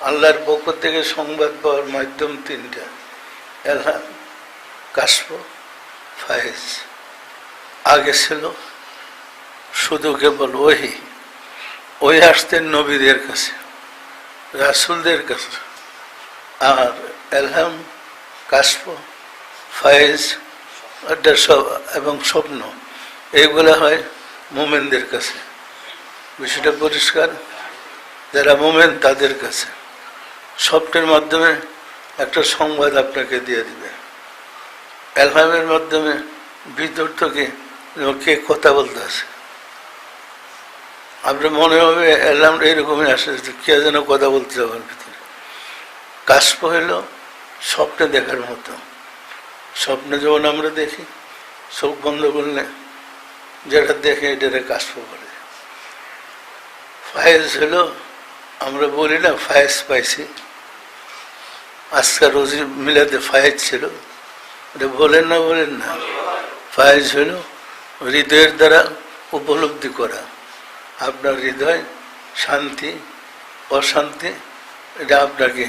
আল্লাহর পক্ষ থেকে সংবাদ পাওয়ার মাধ্যম তিনটা: এলহাম, কাশফ, ফায়েজ। আগে ছিল শুধু কেবল ওই আসতেন নবীদের কাছে, রাসূলদের কাছে। আর এলহাম, কাশফ, ফায়েজ এটা সব এবং স্বপ্ন, এইগুলো হয় মোমেনদের কাছে। বিষয়টা পরিষ্কার? যারা মোমেন তাদের কাছে স্বপ্নের মাধ্যমে একটা সংবাদ আপনাকে দিয়ে দিবে। এলহামের মাধ্যমে ভিতর থেকে কে কথা বলতে আছে, আপনার মনে হবে এলহাম এইরকমই আসে, কে যেন কথা বলতে আমার ভিতরে। কাশফ হইল স্বপ্নে দেখার মতো। স্বপ্নে যেমন আমরা দেখি, চোখ বন্ধ করলে যেটা দেখে এটারে কাশফ বলে। ফায়েজ হলো, আমরা বলি না ফায়েজ পাইছি, আজকাল রোজি মিলাতে ফায়েজ ছিল, এটা বলেন না। ফায়েজ হলো হৃদয়ের দ্বারা উপলব্ধি করা। আপনার হৃদয় শান্তি অশান্তি এটা আপনাকে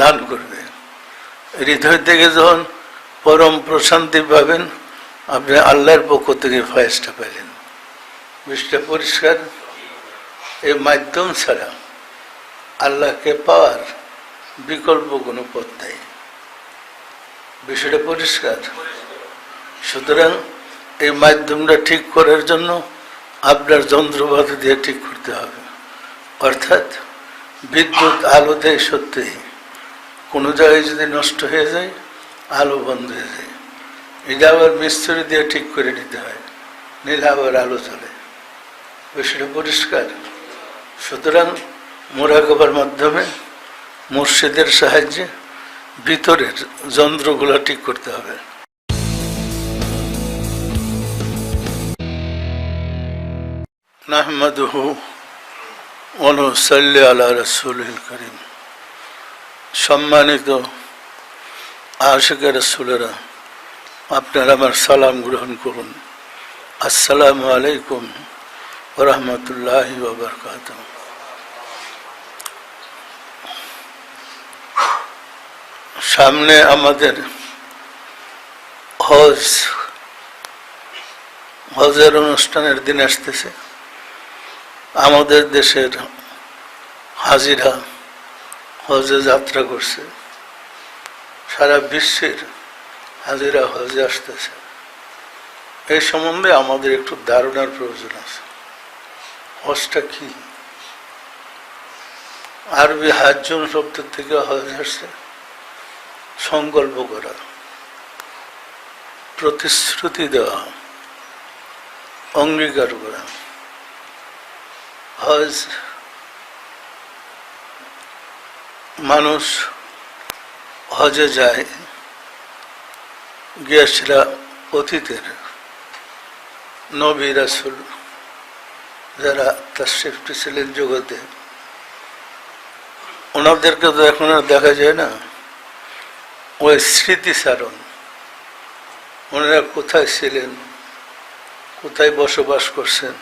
দান করবে। হৃদয় থেকে যখন পরম প্রশান্তি পাবেন, আপনি আল্লাহর পক্ষ থেকে ফায়েজটা পেলেন। বিষয়টা পরিষ্কার? এই মাধ্যম ছাড়া আল্লাহকে পাওয়ার বিকল্প কোনো পথ নেই। বিষয়টা পরিষ্কার? সুতরাং এই মাধ্যমটা ঠিক করার জন্য আপনার যন্ত্রপাতি দিয়ে ঠিক করতে হবে। অর্থাৎ বিদ্যুৎ আলো দেয় সত্যি, কোনো জায়গায় যদি নষ্ট হয়ে যায় আলো বন্ধ হয়ে যায়, এটা আবার মিস্ত্রি দিয়ে ঠিক করে নিতে হয়, নিলে আবার আলো চলে। বিষয়টা পরিষ্কার? সুতরাং মোরাকাবার মাধ্যমে মুর্শিদের সাহায্যে ভিতরের যন্ত্রগুলো ঠিক করতে হবে। নাহমাদুহু ওয়া নুসাল্লি আলা রাসূলিল কারীম। সম্মানিত আশিকে রাসূলেরা, আপনারা আমার সালাম গ্রহণ করুন। আসসালামু আলাইকুম ওয়া রাহমাতুল্লাহি ওয়া বারাকাতুহু। সামনে আমাদের হজের অনুষ্ঠানের দিন আসতেছে। আমাদের দেশের হাজিরা হজে যাত্রা করছে, সারা বিশ্বের হাজিরা হজে আসতেছে। এই সম্বন্ধে আমাদের একটু ধারণার প্রয়োজন আছে। হজটা কি? আরবি হাজ্জুন শব্দ থেকে হজ আসছে সংকল্প করা, প্রতিশ্রুতি দেওয়া, অঙ্গীকার করা। হজ মানুষ হজে যায়, গিয়েছিলা অতীতের নবী রাসূল যারা তাশরীফ ছিলেন জগতে, ওনাদেরকে তো এখন আর দেখা যায় না। ওই স্মৃতিচারণ, ওনারা কোথায় ছিলেন, কোথায় বসবাস করছেন,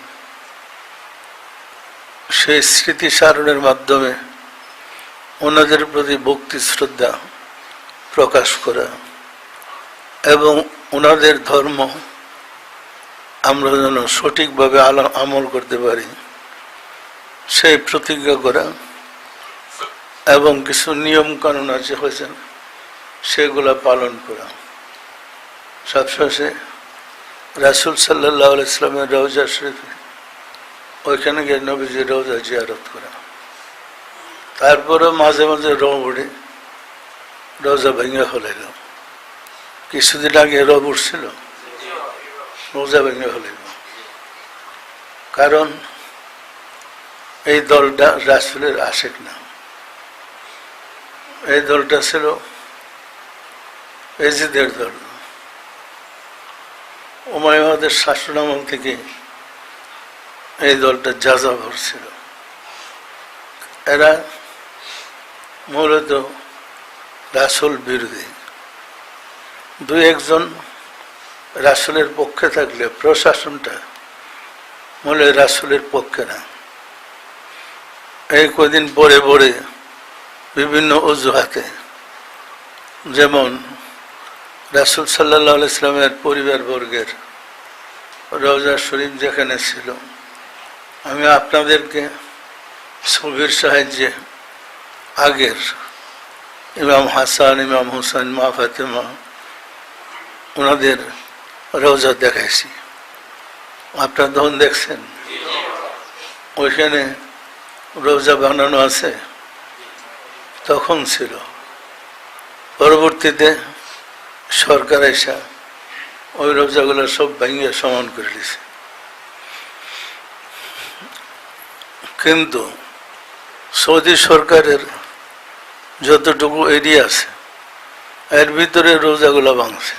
সেই স্মৃতিচারণের মাধ্যমে ওনাদের প্রতি ভক্তি শ্রদ্ধা প্রকাশ করা এবং ওনাদের ধর্ম আমরা যেন সঠিকভাবে আমল করতে পারি সেই প্রতিজ্ঞা করা এবং কিছু নিয়ম কানুন আছে হয়েছেন সেগুলা পালন করা। সবশেষে রাসূল সাল্লাল্লাহু আলাইহি ওয়াসাল্লামের রওজা শরীফে ওইখানে গিয়ে নবীজির রওজা জিয়ারত করা। তারপরেও মাঝে মাঝে উঠে রওজা ভেঙে ফেলাইল। কিছুদিন আগে রব উঠছিল, রোজা ভেঙে ফেলাইল। কারণ এই দলটা রাসূলের আশিক না, এই দলটা ছিল এজিদের দল। উমাইয়াদের শাসনামল থেকে এই দলটা যাযাবর ছিল। এরা মূলত রাসূল বিরোধী। দুই একজন রাসূলের পক্ষে থাকলে প্রশাসনটা মূলে রাসূলের পক্ষে না। এই কদিন পরে পরে বিভিন্ন অজুহাতে, যেমন রাসূল সাল্লাল্লাহু আলাইহি ওয়াসাল্লামের পরিবারবর্গের রওজা শরীফ যেখানে ছিল, আমি আপনাদেরকে ছবির সাহায্যে আগের ইমাম হাসান, ইমাম হুসাইন, মা ফাতেমা ওনাদের রওজা দেখাইছি। আপনারা তখন দেখছেন ওইখানে রওজা বানানো আছে, তখন ছিল। পরবর্তীতে সরকার এসে ওই রওজাগুলো সব ভেঙে সমান করে দিয়েছে। কিন্তু সৌদি সরকারের যতটুকু এরিয়া আছে এর ভিতরে রোজাগুলো ভাঙছে।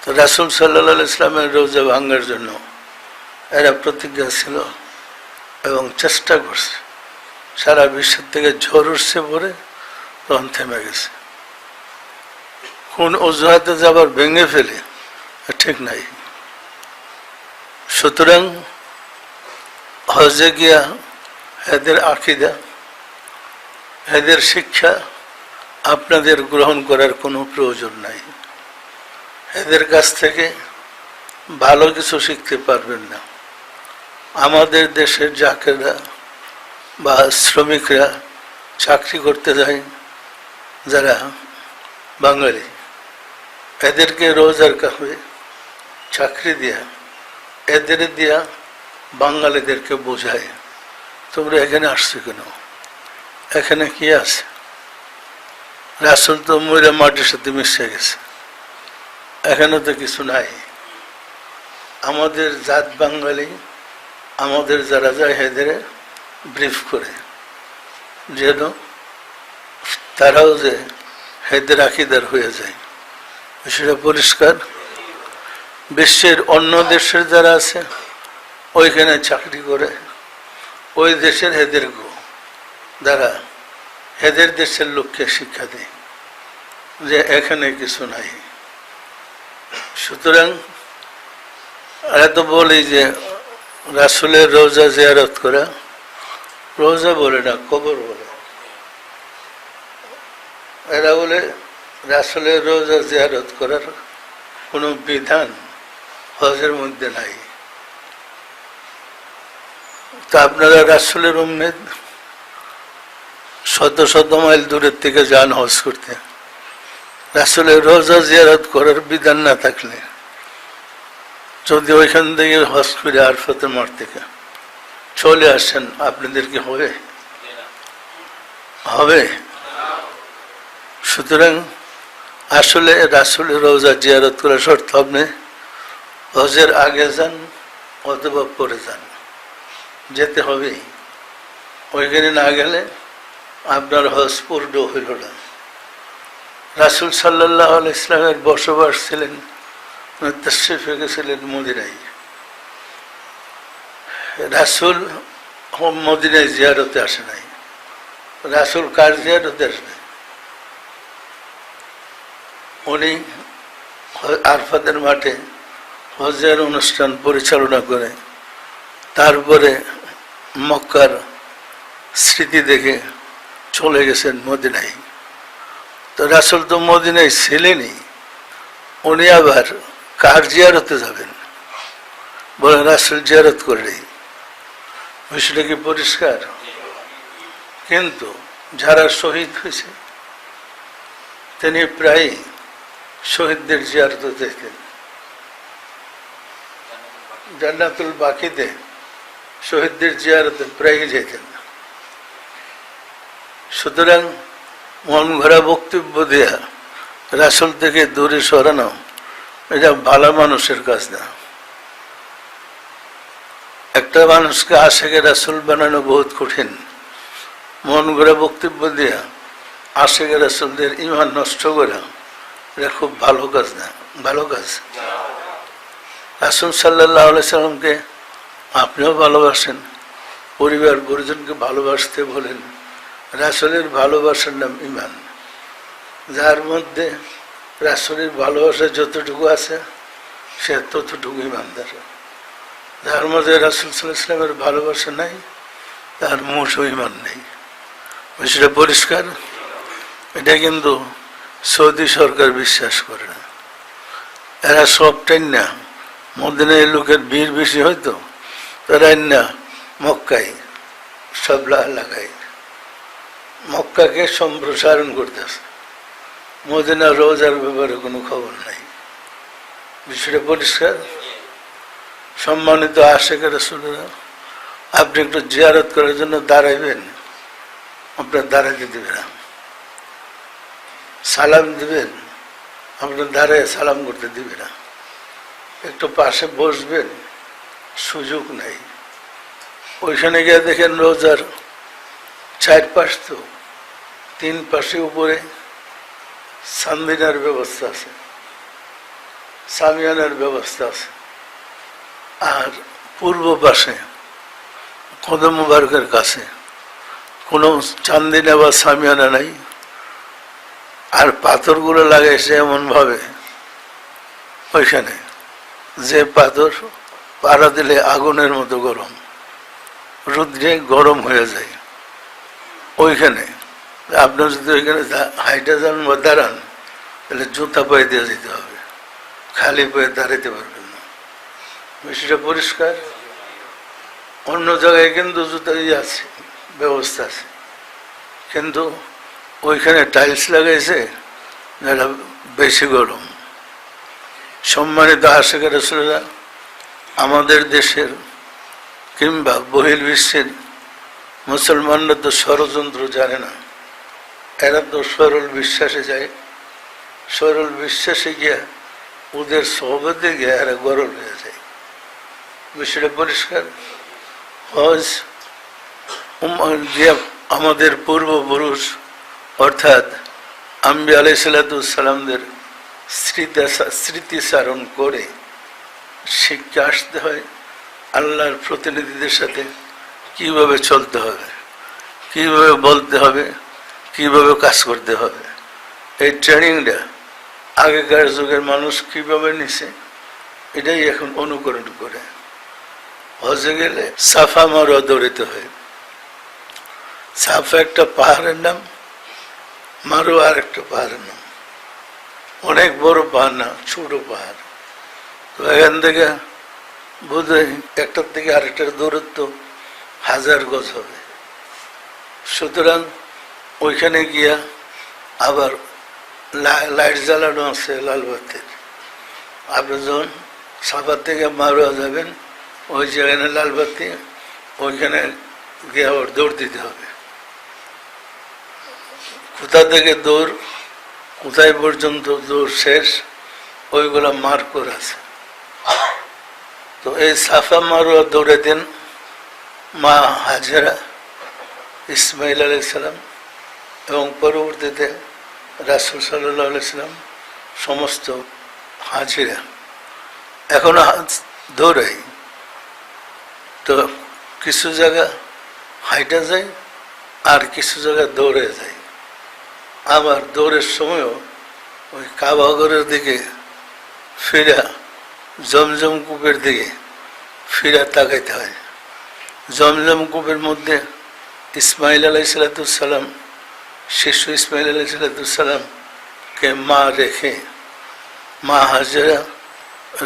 তো রাসূল সাল্লাল্লাহু আলাইহি ওয়াসাল্লামের রোজা ভাঙার জন্য এরা প্রতিজ্ঞা ছিল এবং চেষ্টা করছে। সারা বিশ্বের থেকে ঝড় উঠছে, পরে তখন থেমে গেছে। কোন অজুহাতে যাবার ভেঙে ফেলে ঠিক নাই। সুতরাং হজে গিয়া এদের আকিদা, এদের শিক্ষা আপনাদের গ্রহণ করার কোনো প্রয়োজন নাই। এদের কাছ থেকে ভালো কিছু শিখতে পারবেন না। আমাদের দেশের জাকেরা বা শ্রমিকরা চাকরি করতে যায়, যারা বাঙালি, এদেরকে রোজার কাছে চাকরি দিয়া, এদের দিয়া বাঙালিদেরকে বোঝায়, তোমরা এখানে আসছো কেন, এখানে কি আছে? রাসূল তো মরে মাটির সাথে মিশে গেছে, এখানে তো কিছু নাই। আমাদের জাত বাঙালি, আমাদের যারা যায় এদের ব্রিফ করে, যেন তারাও যে হেদের আকিদার হয়ে যায়, সেটা পরিষ্কার। বিশ্বের অন্য দেশের যারা আছে ওইখানে চাকরি করে, ওই দেশের হেদের দ্বারা হেদের দেশের লোককে শিক্ষা দেয় যে এখানে কিছু নাই। সুতরাং এরা তো বলি যে রাসূলের রওজা জিয়ারত করা, রওজা বলে না, কবর বলে। এরা বলে রাসূলের রওজা জিয়ারত করার কোনো বিধান হজের মধ্যে নাই। তা আপনারা রাসূলের উম্মত, শত শত মাইল দূরের থেকে যান হজ করতে, রাসূলের রওজা জিয়ারত করার বিধান না থাকলে যদি ওইখান থেকে হজ করে আরফাতের মাঠ থেকে চলে আসেন, আপনাদের কি হবে? হবে? সুতরাং আসলে রাসূলের রওজা জিয়ারত করার শর্ত আপনি হজের আগে যান অথবা পরে যান, যেতে হবে। ওইখানে না গেলে আপনার হজ পূর্ণ হইল না। রাসূল সাল্লাল্লাহু আলাইহি ওয়াসাল্লামের বসবাস ছিলেন, তাশরীফে গেছিলেন মদিনায়। রাসূল মদিনায় জিয়ারতে আসে নাই। রাসূল কার জিয়ারতে আসবে? উনি আরফাতের মাঠে হজের অনুষ্ঠান পরিচালনা করে তারপরে মক্কার স্মৃতি দেখে চলে গেছেন মদিনায়। তো রাসূল তো মদিনায় ছিলেনই, উনি আবার কার জিয়ারতে যাবেন? বলে রাসূল জিয়ারত করলেই। বিষয়টা কি পরিষ্কার? কিন্তু যারা শহীদ হয়েছে তিনি প্রায় শহীদদের জিয়ারত দেখতেন। জান্নাতুল বাকিতে শহীদদের জিয়ারতে প্রায় যেতেন। সুতরাং মন ভরা বক্তব্য দেয়া রাসূল থেকে দূরে সরানো, এটা ভালো মানুষের কাজ না। একটা মানুষকে আশিকে রাসূল বানানো বহুত কঠিন। মন ভরা বক্তব্য দেয়া আশিকে রাসূলদের ঈমান নষ্ট করা, এটা খুব ভালো কাজ না, ভালো কাজ। রাসূল সাল্লাল্লাহু আলাইহি ওয়াসাল্লামকে আপনিও ভালোবাসেন, পরিবার পরিজনকে ভালোবাসতে বলেন। রাসূলের ভালোবাসার নাম ঈমান। যার মধ্যে রাসূলের ভালোবাসা যতটুকু আছে সে ততটুকু ঈমানদার। যার মধ্যে রাসূল সাল্লাল্লাহু আলাইহি ওয়াসাল্লামের ভালোবাসা নাই তার মুঠো ইমান নেই। বিষয়টা পরিষ্কার। এটা কিন্তু সৌদি সরকার বিশ্বাস করে না। এরা সবটাই না, মদিনায় লোকের ভিড় বেশি হয়তো, তারা না মক্কায় সব লাগায়, মক্কাকে সম্প্রসারণ করতেছে, মদিনা রোজার ব্যাপারে কোনো খবর নাই। বিষয়টা পরিষ্কার। সম্মানিত আশেকের রাসূলরা, আপনি একটু জিয়ারত করার জন্য দাঁড়াইবেন, আপনার দাঁড়াইতে দিবে না। সালাম দিবেন, আপনার দাঁড়ায় সালাম করতে দিবে না। একটু পাশে বসবেন, সুযোগ নাই। ওইখানে গিয়ে দেখেন রোজার 4 পাশ, তো 3 পাশে উপরে সান্দিনার ব্যবস্থা আছে, সামিয়ানার ব্যবস্থা আছে, আর পূর্ব পাশে কদম মুবারকের কাছে কোনো চান্দিনা বা সামিয়ানা নাই। আর পাথরগুলো লাগাইছে এমন ভাবে ওইখানে, যে পাথর পাড়া দিলে আগুনের মতো গরম, রুদ্রে গরম হয়ে যায়। ওইখানে আপনার যদি ওইখানে হাইটা যান বা দাঁড়ান, তাহলে জুতা পায়ে দিয়ে যেতে হবে, খালি পায়ে দাঁড়াইতে পারবেন না। বিষয়টা পরিষ্কার। অন্য জায়গায় কিন্তু জুতা দিয়ে আছে, ব্যবস্থা আছে, কিন্তু ওইখানে টাইলস লাগাইছে, যেটা বেশি গরম। সম্মানিত আশেকের রাসূলরা, আমাদের দেশের কিংবা বহির্বিশ্বের মুসলমানরা তো ষড়যন্ত্র জানে না, এরা তো সরল বিশ্বাসে যায়। সরল বিশ্বাসে গিয়া ওদের সহবতে গিয়ে এরা গরল হয়ে যায়। বিষয়টা পরিষ্কার। হজ আমাদের পূর্বপুরুষ অর্থাৎ আম্বিয়া আলাইহিসসালামদের স্মৃতিচারণ করে শিক্ষা আসতে হয় আল্লাহর প্রতিনিধিদের সাথে কিভাবে চলতে হবে, কিভাবে বলতে হবে, কিভাবে কাজ করতে হবে। এই ট্রেনিংটা আগেকার যুগের মানুষ কিভাবে নিছে, এটাই এখন অনুকরণ করে। হজে গেলে সাফা মারোয়া দৌড়াতে হয়। সাফা একটা পাহাড়ের নাম, মারোয়া আর একটা পাহাড়ের নাম। অনেক বড় পাহাড় না, ছোট পাহাড়। তো এখান থেকে বোধহয় একটার থেকে আরেকটার দূরত্ব 1000 গজ হবে। সুতরাং ওইখানে গিয়া আবার লাইট জ্বালানো আছে লালবাতির। আপনি যখন সাফার থেকে মারোয়া যাবেন, ওই যেখানে লালবাতি, ওইখানে গিয়ে আবার দৌড় দিতে হবে। কোথা থেকে দৌড়, কোথায় পর্যন্ত দৌড় শেষ, ওইগুলা মার্ক করে আছে। তো এই সাফা মারোয়া দৌড়ে দেন মা হাজেরা, ইসমাইল আলাইহিস সালাম এবং পরবর্তীতে রাসূল সাল্লাল্লাহু আলাইহি সাল্লাম, সমস্ত হাজিরা এখনো দৌড়াই। তো কিছু জায়গা হাইটা যায়, আর কিছু জায়গা দৌড়ে যায়। আবার দৌড়ের সময়ও ওই কাবাগরের দিকে ফিরা, জমজম কূপের দিকে ফিরা তাকাইতে হয়। জমজম কূপের মধ্যে ইসমাইল আলাইহিসসালাম, শিশু ইসমাইল আলাইহিসসালামকে মা রেখে, মা হাজেরা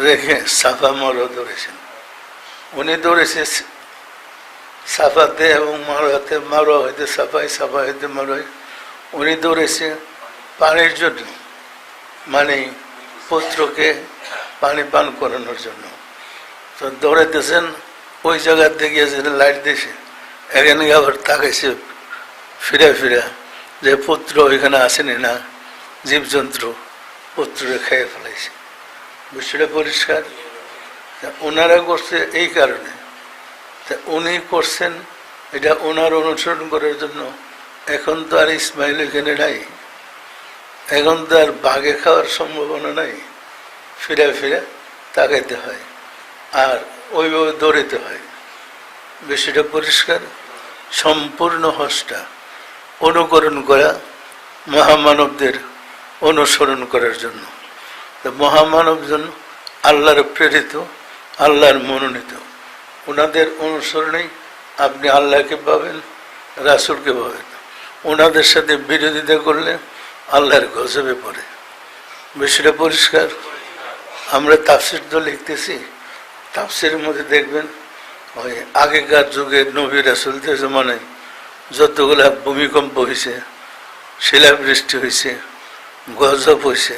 রেখে সাফা মারোয়া দৌড়েছেন। উনি দৌড়েছে সাফাতে এবং মারোয়াতে, মারোয়া হইতে সাফাই, সাফা হইতে মারোয়। উনি দৌড়েছে পানির জন্য, মানে পুত্রকে পানি পান করানোর জন্য। তো দৌড়াইতেছেন, ওই জায়গার দিকে লাইট দিয়েছে, এখানে আবার তাকাইছে ফিরে ফিরে যে পুত্র ওইখানে আসেনি না, জীবজন্তু পুত্রকে খেয়ে ফেলাইছে। বিষয়টা পরিষ্কার। ওনারা করছে এই কারণে, উনি করছেন এটা ওনার অনুসরণ করার জন্য। এখন তো আর ইসমাইল এখানে নাই, এখন তো আর বাঘে খাওয়ার সম্ভাবনা নাই। ফিরে ফিরে তাকাইতে হয় আর ওইভাবে দৌড়াইতে হয়। বিষয়টা পরিষ্কার। সম্পূর্ণ হজটা অনুকরণ করা, মহামানবদের অনুসরণ করার জন্য। মহামানবজন আল্লাহর প্রেরিত, আল্লাহর মনোনীত, ওনাদের অনুসরণেই আপনি আল্লাহকে পাবেন, রাসূলকে পাবেন। ওনাদের সাথে বিরোধিতা করলে আল্লাহর গজবে পড়ে। বিষয়টা পরিষ্কার। আমরা তাফসীর তো লিখতেছি, তাফসীরের মধ্যে দেখবেন ওই আগেকার যুগের নবী রাসূলদের জমানায় যতগুলা ভূমিকম্প হয়েছে, শিলাবৃষ্টি হয়েছে, গজব হয়েছে,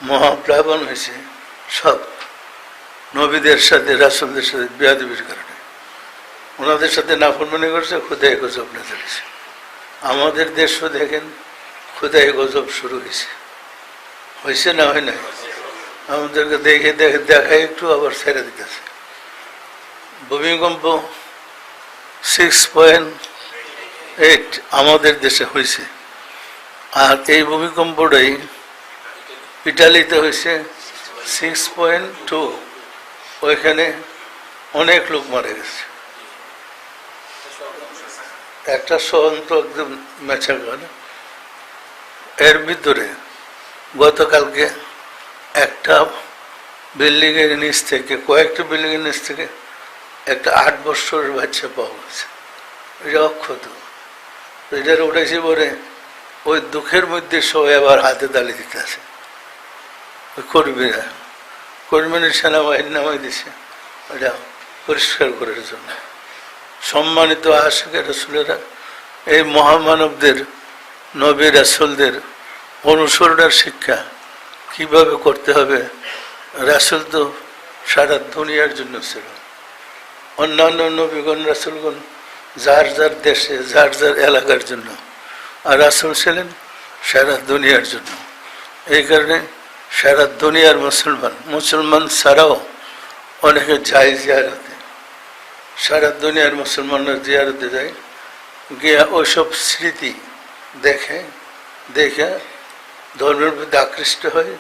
মহাপ্লাবন হয়েছে, সব নবীদের সাথে রাসূলদের সাথে বেয়াদবির কারণে। ওনাদের সাথে নাফরমানি করছে, খোদাই গজব নাযিল হয়েছে। আমাদের দেশও দেখেন খোদাই গজব শুরু হয়েছে, হয়েছে না হয় না? আমাদেরকে দেখে দেখে দেখায় একটু আবার ছেড়ে দিতেছে। ভূমিকম্প 6.8 আমাদের দেশে হয়েছে, আর এই ভূমিকম্পটাই ইটালিতে হয়েছে 6.2। ওইখানে অনেক লোক মারা গেছে। একটা শহর তো একদম মেছা গেল। এর ভিতরে গতকালকে একটা বিল্ডিং এর নিচ থেকে, কয়েকটা বিল্ডিং এর নিচ থেকে একটা 8 বছরের বাচ্চা পাওয়া গেছে। এটা অক্ষত। এটার উঠেছে পরে ওই দুঃখের মধ্যে সবাই আবার হাতে তালি দিতে আছে। ওই কর্মীরা সেনাবাহিনী নামাই দিছে এটা পরিষ্কার করার জন্য। সম্মানিত আশিক রাসূলেরা, এই মহামানবদের, নবী রাসূলদের অনুসরণের শিক্ষা কিভাবে করতে হবে। রাসূল তো সারা দুনিয়ার জন্য ছিল। অন্যান্য নবীগণ রাসূলগণ যার যার দেশে, যার যার এলাকার জন্য, আর রাসূল ছিলেন সারা দুনিয়ার জন্য। এই কারণে সারা দুনিয়ার মুসলমান ছাড়াও অনেকে যায় জিয়ারতে। সারা দুনিয়ার মুসলমানরা জিয়ারতে যায়, গিয়ে ওইসব স্মৃতি দেখে দেখে ধর্মের প্রতি আকৃষ্ট হয়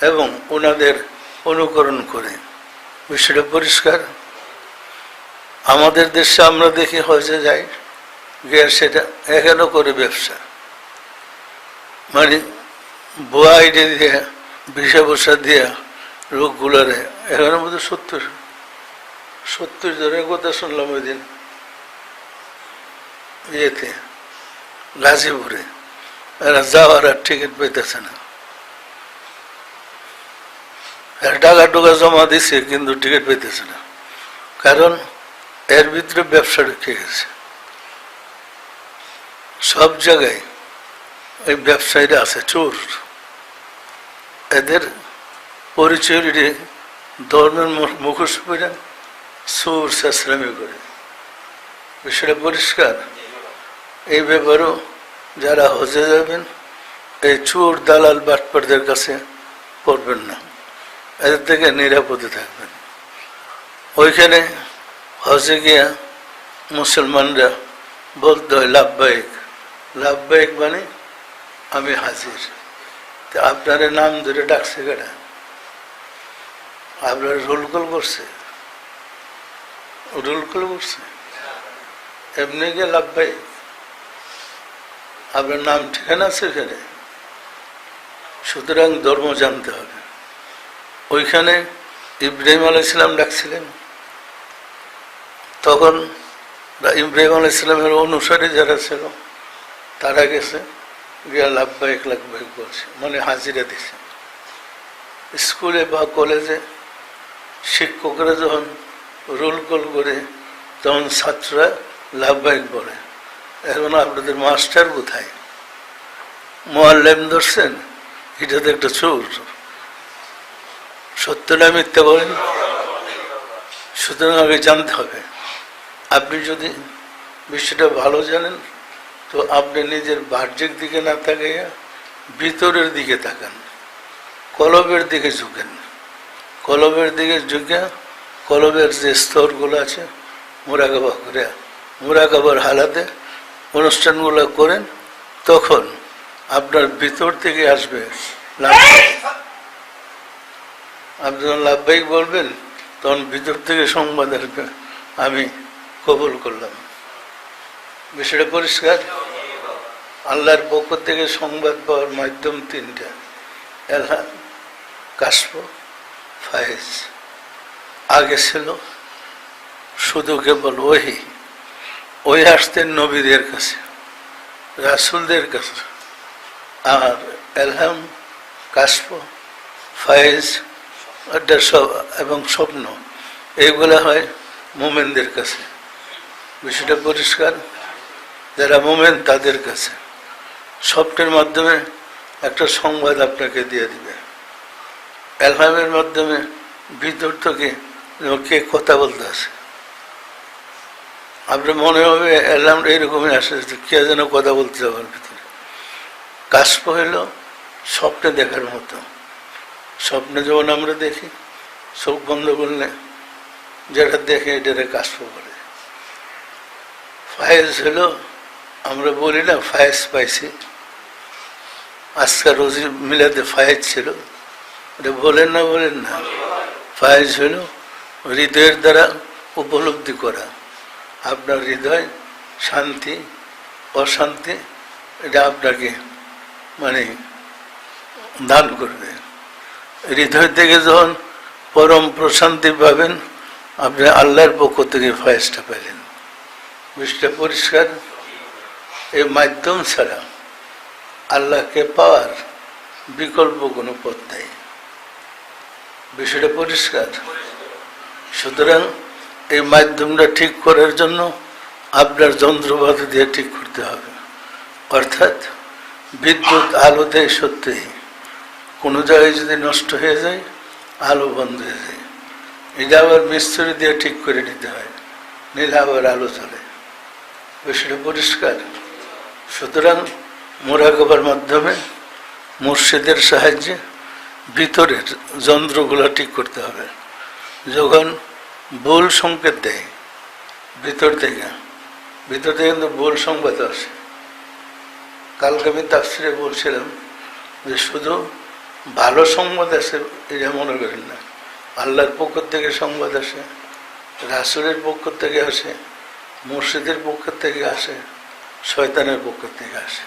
এবং ওনাদের অনুকরণ করে। বিষয়টা পরিষ্কার। আমাদের দেশে আমরা দেখি হজে যাই, গিয়ে সেটা এখানেও করে ব্যবসা, মানে ভুয়া আইডি দিয়ে, ভিসা বসা দিয়ে লোকগুলারে। এখানের মধ্যে 70 জনের কথা শুনলাম ওই দিন ইয়েতে, গাজীপুরে। এরা যাওয়ার আর টিকিট পাইতেছে না। টাকা টোকা জমা দিছে কিন্তু টিকিট পাইতেছে না, কারণ এর ভিতরে ব্যবসা ঢুকে গেছে। সব জায়গায় এই ব্যবসায়ীরা আছে, চোর। এদের পরিচয় ধর্মের মুখোশ পরে চোর চেঁচড়ামি করে। বিষয়টা পরিষ্কার। এই ব্যাপারেও যারা হজে যাবেন, এই চোর দালাল বাটপারদের কাছে পড়বেন না, এদের থেকে নিরাপদে থাকবেন। ওইখানে হজে গিয়া মুসলমানরা বলতে হয় লাভবাহিক। লাভবাহিক মানে আমি হাজির। তা আপনার নাম ধরে ডাকছে কেডা? আপনার রোল কল করছে? এমনি গিয়ে লাভবাহিক। আপনার নাম ঠিকানা আছে এখানে। সুতরাং ধর্ম জানতে হবে। ওইখানে ইব্রাহিম আলাইহিসসালাম ডাকছিলেন, তখন ইব্রাহিম আলাইহিসসালামের অনুসারী যারা ছিল তারা গেছে, গিয়া লাভবাহিক বলছে, মানে হাজিরা দিছে। স্কুলে বা কলেজে শিক্ষকরা যখন রোল কল করে তখন ছাত্ররা লাভবাহিক বলে। এখন আপনাদের মাস্টার কোথায়? মুআল্লিম ধরছেন, এটা তো একটা চোর। সত্য না মিথ্যা বলেন? সুতরাং আগে জানতে হবে। আপনি যদি বিষয়টা ভালো জানেন তো আপনি নিজের বাহ্যিক দিকে না তাকাইয়া ভিতরের দিকে তাকান, কলবের দিকে ঝুঁকেন। কলবের দিকে ঝুঁকে কলবের যে স্তরগুলো আছে মুরাকাবা করে, মুরাকাবার হালাতে অনুষ্ঠানগুলো করেন, তখন আপনার ভিতর থেকে আসবে লাভবাহিক। আপনি যখন লাভবাহিক বলবেন তখন ভিতর থেকে সংবাদ আসবে, আমি কবুল করলাম। বিষয়টা পরিষ্কার। আল্লাহর পক্ষ থেকে সংবাদ পাওয়ার মাধ্যম 3টা: এলহাম, কাশফ, ফায়েজ। আগে ছিল শুধু কেবল ওহী, ওই আসতেন নবীদের কাছে, রাসূলদের কাছে। আর এলহাম, কাশফ, ফায়েজ এবং স্বপ্ন এইগুলো হয় মোমেনদের কাছে। বিষয়টা পরিষ্কার? যারা মোমেন তাদের কাছে স্বপ্নের মাধ্যমে একটা সংবাদ আপনাকে দিয়ে দিবে, এলহামের মাধ্যমে ভিতর থেকে কে কথা বলতে আসে, আপনার মনে হবে এলহাম এইরকমই আসে, কে যেন কথা বলতে আমার ভিতরে। কাশফ হইল স্বপ্নে দেখার মতো। স্বপ্নে যেমন আমরা দেখি, চোখ বন্ধ করলে যেটা দেখে এটারে কাশফ বলে। ফায়েজ হলো, আমরা বলি না ফায়েজ পাইছি, আজকাল রোজি মিলাতে ফায়েজ ছিল, এটা বলেন না? বলেন না? ফায়েজ হলো হৃদয়ের দ্বারা উপলব্ধি করা। আপনার হৃদয় শান্তি অশান্তি এটা আপনাকে মানে দান করবে। হৃদয় থেকে যখন পরম প্রশান্তি পাবেন, আপনি আল্লাহর পক্ষ থেকে ফায়েজটা পেলেন। বিষয়টা পরিষ্কার? এই মাধ্যম ছাড়া আল্লাহকে পাওয়ার বিকল্প কোনো পথ নেই। বিষয়টা পরিষ্কার? সুতরাং এই মাধ্যমটা ঠিক করার জন্য আপনার যন্ত্রপাতি দিয়ে ঠিক করতে হবে। অর্থাৎ বিদ্যুৎ আলো দেয় সত্যি, কোনো জায়গায় যদি নষ্ট হয়ে যায় আলো বন্ধ হয়ে যায়, এটা আবার মিস্ত্রি দিয়ে ঠিক করে নিতে হয়, নিলে আবার আলো চলে। বিষয়টা পরিষ্কার? সুতরাং মোরাকাবার মাধ্যমে মুর্শিদের সাহায্যে ভিতরের যন্ত্রগুলো ঠিক করতে হবে। যখন ভুল সংকেত দেয় ভিতর থেকে কিন্তু ভুল সংবাদ আসে। কালকে আমি তাফসিরে বলছিলাম যে শুধু ভালো সংবাদ আসে এটা মনে করেন না, আল্লাহর পক্ষ থেকে সংবাদ আসে, রাসূলের পক্ষ থেকে আসে, মুর্শিদের পক্ষ থেকে আসে, শয়তানের পক্ষ থেকে আসে।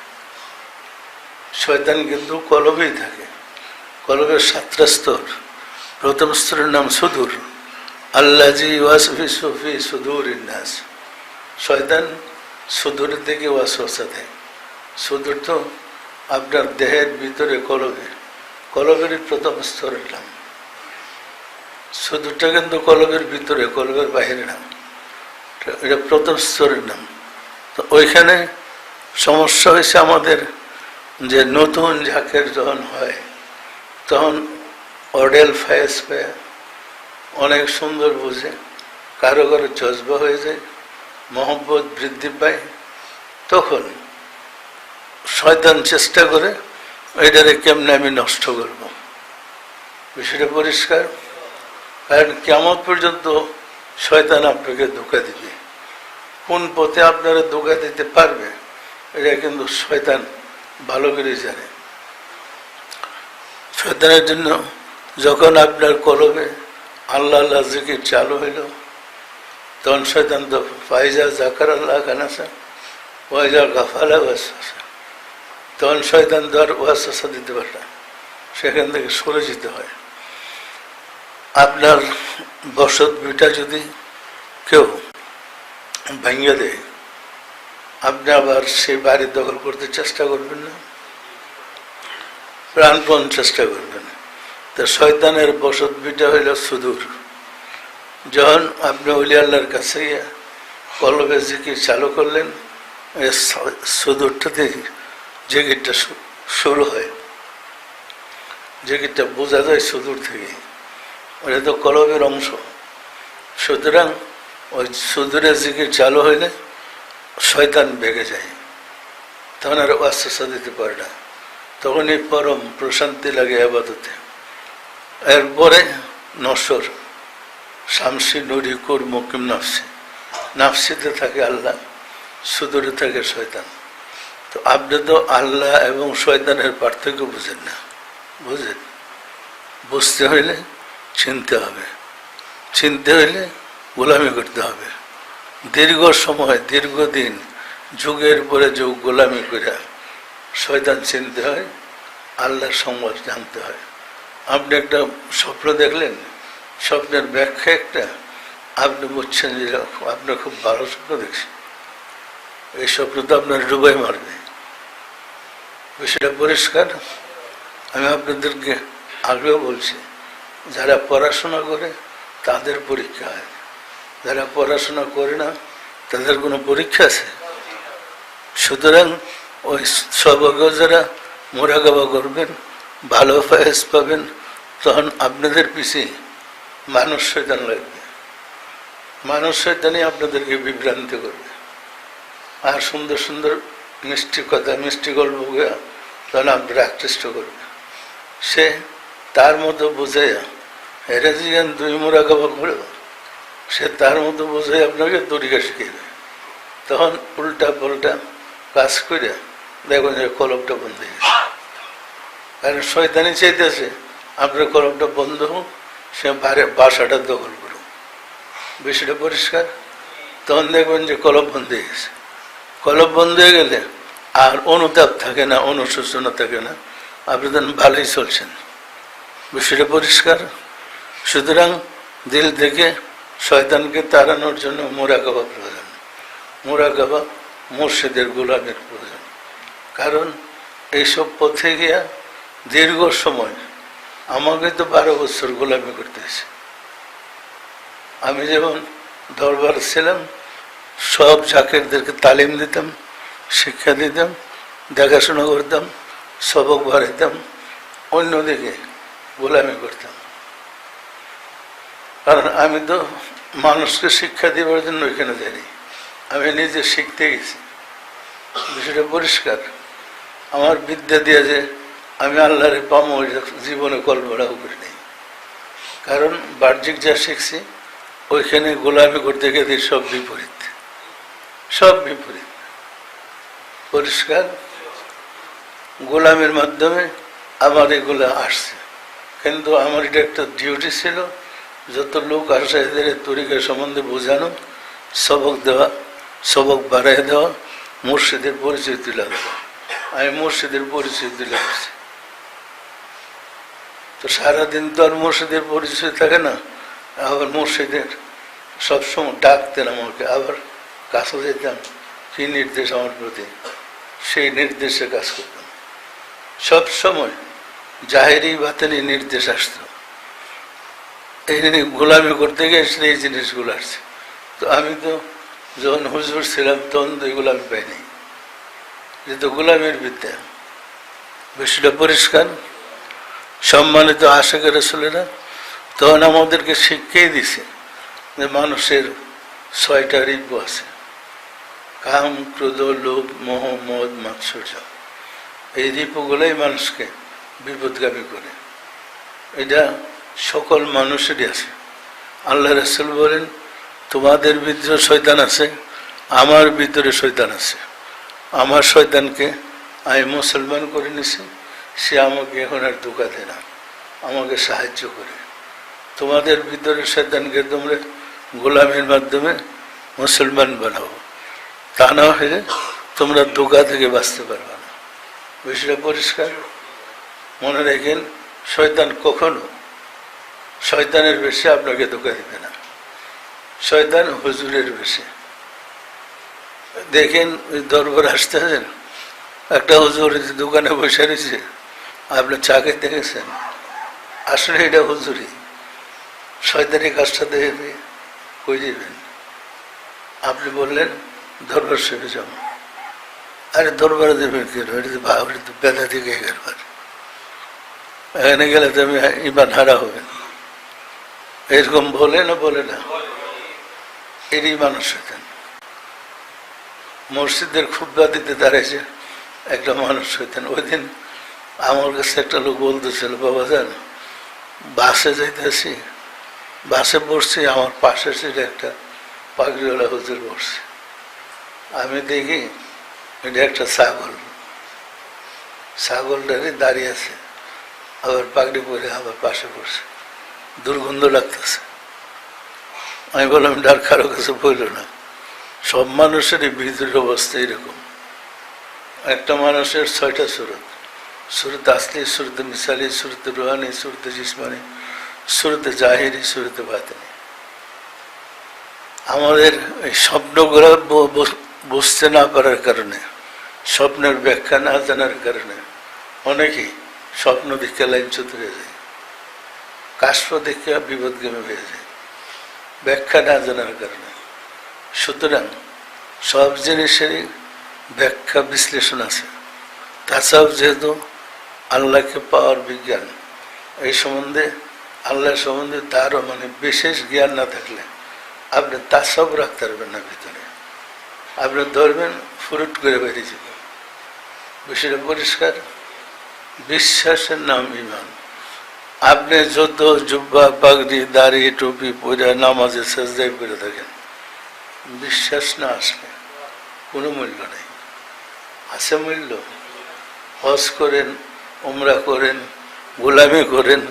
শয়তান কিন্তু কলবেই থাকে। কলবের 7টা স্তর। প্রথম স্তরের নাম সুদূর, আল্লাজি ওয়াসফিসু ফি সুদূরিন নাস। শয়তান সুদূরের থেকে ওয়াসওয়াসা দেয়। সুদূর তো আপনার দেহের ভিতরে কলবে, কলবেরই প্রথম স্তরের নাম। সুদূরটা কিন্তু কলবের ভিতরে, কলবের বাহিরে নাম, এটা প্রথম স্তরের নাম। তো ওইখানে সমস্যা হয়েছে আমাদের যে নতুন ঝাঁকের যখন হয় তখন অডেল ফায়েজ পায়, অনেক সুন্দর বুঝে, কারো কারো জজবা হয়ে যায়, মহব্বত বৃদ্ধি পায়। তখন শয়তান চেষ্টা করে এটারে কেমনে আমি নষ্ট করব। বিষয়টা পরিষ্কার? কারণ কিয়ামত পর্যন্ত শয়তান আপনাকে ধোঁকা দিবে। কোন পথে আপনারা ধোঁকা দিতে পারবে এটা কিন্তু শয়তান ভালো করে জানে। শয়তানের জন্য যখন আপনার কলবে আল্লাহ আল্লাহ জিকির চালু হইল, তখন শয়তান তো ফাইজা জাকার আল্লাহ খানাসা ওয়াইজা গাফালা ওয়াসওয়াসা, তখন শয়তান তো আর ওয়াসওয়াসা দিতে পারে না, সেখান থেকে সরে যেতে হয়। আপনার বসত ভিটা যদি কেউ ভেঙে দেয়, আপনি আবার সেই বাড়ি দখল করতে চেষ্টা করবেন না, প্রাণপণ চেষ্টা করবেন। তো শয়তানের বসত ভিটা হইল সুদূর। যখন আপনি ওলি আল্লাহর কাছে গিয়ে কলবে জিকির চালু করলেন, সুদূরটাতে জিকিরটা শুরু হয়, জিকিরটা বোঝা যায় সুদূর থেকে, ওটা তো কলবের অংশ। সুতরাং ওই সুদূরে জিকির চালু হইলে শয়তান বেগে যায়, তখন আর ওয়াসওয়াসা দিতে পারে না, তখনই পরম প্রশান্তি লাগে আবাদতে। এরপরে নসর, শামসি নুরি কুর মুকিম নাফসি, নাফসিতে থাকে আল্লাহ, সুদূরে থাকে শয়তান। তো আপনি তো আল্লাহ এবং শয়তানের পার্থক্য বুঝেন না। বুঝেন? বুঝতে হইলে চিনতে হবে, চিনতে হইলে গোলামি করতে হবে। দীর্ঘ সময়, দীর্ঘদিন, যুগের পরে যুগ গোলামি করে শয়তান চিনতে হয়, আল্লাহর সংবাদ জানতে হয়। আপনি একটা স্বপ্ন দেখলেন, স্বপ্নের ব্যাখ্যা একটা, আপনি বুঝছেন যে আপনার খুব ভালো স্বপ্ন দেখছি, এই স্বপ্ন তো আপনার ডুবাই মারবে। বিষয়টা পরিষ্কার। আমি আপনাদেরকে আগেও বলছি, যারা পড়াশোনা করে তাদের পরীক্ষা হয়, যারা পড়াশোনা করে না তাদের কোনো পরীক্ষা আছে? সুতরাং ওই সবক যারা মোরাকাবা করবেন, ভালো ফয়েজ পাবেন, তখন আপনাদের পিছিয়ে মানুষ শয়তান লাগবে। মানুষ শয়তানই আপনাদেরকে বিভ্রান্ত করবে, আর সুন্দর সুন্দর মিষ্টি কথা, মিষ্টি গল্প তখন আপনারা আকৃষ্ট করবে। সে তার মতো বোঝাইয়া এরা যেন দুই মোরাকাবা করে, সে তার মতো বোঝাই আপনাকে তরিকা শিখিয়ে দেয়। তখন উল্টা পাল্টা কাজ করে দেখুন যে কলমটা বন্ধ হয়ে গেছে। কারণ শয়তানি চাইতেছে আপনার কলমটা বন্ধ হোক, সে বাসাটা দখল করুক। বিষয়টা পরিষ্কার। তখন দেখবেন যে কলম বন্ধ হয়ে গেছে। কলম বন্ধ হয়ে গেলে আর অনুতাপ থাকে না, অনুশোচনা থাকে না, আপনি তখন ভালোই চলছেন। বিষয়টা পরিষ্কার। সুতরাং দিল থেকে শয়তানকে তাড়ানোর জন্য মোরাকাবা প্রয়োজন। মোরাকাবা মুর্শিদের গোলামের প্রয়োজন। কারণ এইসব পথে গিয়া দীর্ঘ সময়, আমাকে তো 12 বছর গোলামি করতেছে। আমি যেমন দরবার ছিলাম, সব জাকিরদেরকে তালিম দিতাম, শিক্ষা দিতাম, দেখাশোনা করতাম, সবক বাড়াইতাম, অন্যদিকে গোলামি করতাম। কারণ আমি তো মানুষকে শিক্ষা দেওয়ার জন্য ওইখানে যাইনি, আমি নিজে শিখতে গেছি। বিষয়টা পরিষ্কার। আমার বিদ্যা দিয়ে যে আমি আল্লাহরে পামো জীবনে কল্পনাও করি নেই। কারণ বাহ্যিক যা শিখছি ওইখানে গোলামি করতে গেলে সব বিপরীত, সব বিপরীত। পরিষ্কার। গোলামের মাধ্যমে আমার এগুলো আসছে, কিন্তু আমার এটা একটা ডিউটি ছিল, যত লোক আসে এদের তরিকা সম্বন্ধে বোঝানো, সবক দেওয়া, সবক বাড়াই দেওয়া, মুর্শিদের পরিচয় তুলে দেওয়া। আমি মুর্শিদের পরিচয় তুলে আসছি। তো সারাদিন তো আর মুর্শিদের পরিচয় থাকে না। আবার মুর্শিদের সবসময় ডাকতেন আমাকে, আবার কাছে যেতাম, কি নির্দেশ আমার প্রতি, সেই নির্দেশে কাজ করতাম। সব সময় জাহেরি বাতিনি নির্দেশ আসতো। এই গোলামি করতে গিয়ে এই জিনিসগুলো আসছে। তো আমি তো যখন হুজুর ছিলাম তখন তো এগুলো আমি পাইনি, যেহেতু গোলামের বিদ্যা। বিষয়টা পরিষ্কার। সম্মানিত আশিকের রাসূলেরা তখন আমাদেরকে শিখিয়ে দিছে যে মানুষের 6টা রিপু আছে: কাম, ক্রোধ, লোভ, মোহ, মদ, মাৎসর্য। এই রিপুগুলোই মানুষকে বিপদগামী করে। এটা সকল মানুষেরই আছে। আল্লাহ রাসূল বলেন, তোমাদের ভিতরে শয়তান আছে, আমার ভিতরে শয়তান আছে। আমার শয়তানকে আমি মুসলমান করে নিছি, সে আমাকে এখন আর ধোঁকা দেয় না, আমাকে সাহায্য করে। তোমাদের ভিতরে শয়তানকে তোমরা গোলামের মাধ্যমে মুসলমান বানাও, তা না হলে তোমরা ধোঁকা থেকে বাঁচতে পারবে না। বিষয়টা পরিষ্কার। মনে রাখেন, শয়তান কখনো শয়তানের বেশে আপনাকে ধোঁকা দেবে না। শয়তান হুজুরের বেশে। দেখেন, ওই দরবার আসতেছেন, একটা হুজুর দোকানে বসে রয়েছে, আপনি চা খেতে গেছেন, আসলে এটা হুজুরি। শয়তানি কাজটা দেখে কই দিবেন? আপনি বললেন দরবার সেরে যাব। আরে দরবারে দেবেন কেন? এটা তো বেদা থেকে একবার এখানে গেলে তো আমি ইমান হারা হবেন, এরকম বলে না? বলে না? এরই মানুষ হতেন। মসজিদের খুতবা দিতে দাঁড়াইছে একটা মানুষ হইতেন। ওই দিন আমার কাছে একটা লোক বলতেছিল, বাবা যান, বাসে যাইতেছি, বাসে বসছি, আমার পাশে ছিল একটা পাগড়িওয়ালা হুজুর বসছে। আমি দেখি এটা একটা ছাগল, ছাগলটারই দাঁড়িয়ে আছে, আবার পাগড়ি পরে আবার পাশে বসে, দুর্গন্ধ লাগতেছে। আমি বললাম, ডার কারো কাছে বলল না। সব মানুষেরই ভিতরের অবস্থা এরকম। একটা মানুষের 6টা সুরত: সুরতে আসলি, সুরতে মিসালি, সুরতে রুহানি, সুরতে জিসমানি, সুরতে জাহিরি, সুরতে বাতিনি। আমাদের এই স্বপ্নগুলো বুঝতে না পারার কারণে, স্বপ্নের ব্যাখ্যা না জানার কারণে অনেকেই স্বপ্ন দেখে লাইনচ্যুত হয়ে যায়, কাশ্প দেখে বিপদগামী হয়ে যায়, ব্যাখ্যা না জানার কারণে। সুতরাং সব জিনিসেরই ব্যাখ্যা বিশ্লেষণ আছে। তাছাড়াও যেহেতু আল্লাহকে পাওয়ার বিজ্ঞান, এই সম্বন্ধে আল্লাহ সম্বন্ধে তারও বিশেষ জ্ঞান না থাকলে আপনি তাসব রাখতে পারবেন না ভিতরে। আপনি ধরবেন ফুরুট করে বেরিয়ে যাবে। বিষয়টা পরিষ্কার। বিশ্বাসের নাম ঈমান। আপনি যত জুব্বা পাগড়ি দাড়ি টুপি পরে নামাজে সাজদায় পড়ে থাকেন, বিশ্বাস না আসলে কোনো মূল্য নেই। আছে মূল্য? হজ করেন, উমরা করেন, গোলামি করেন,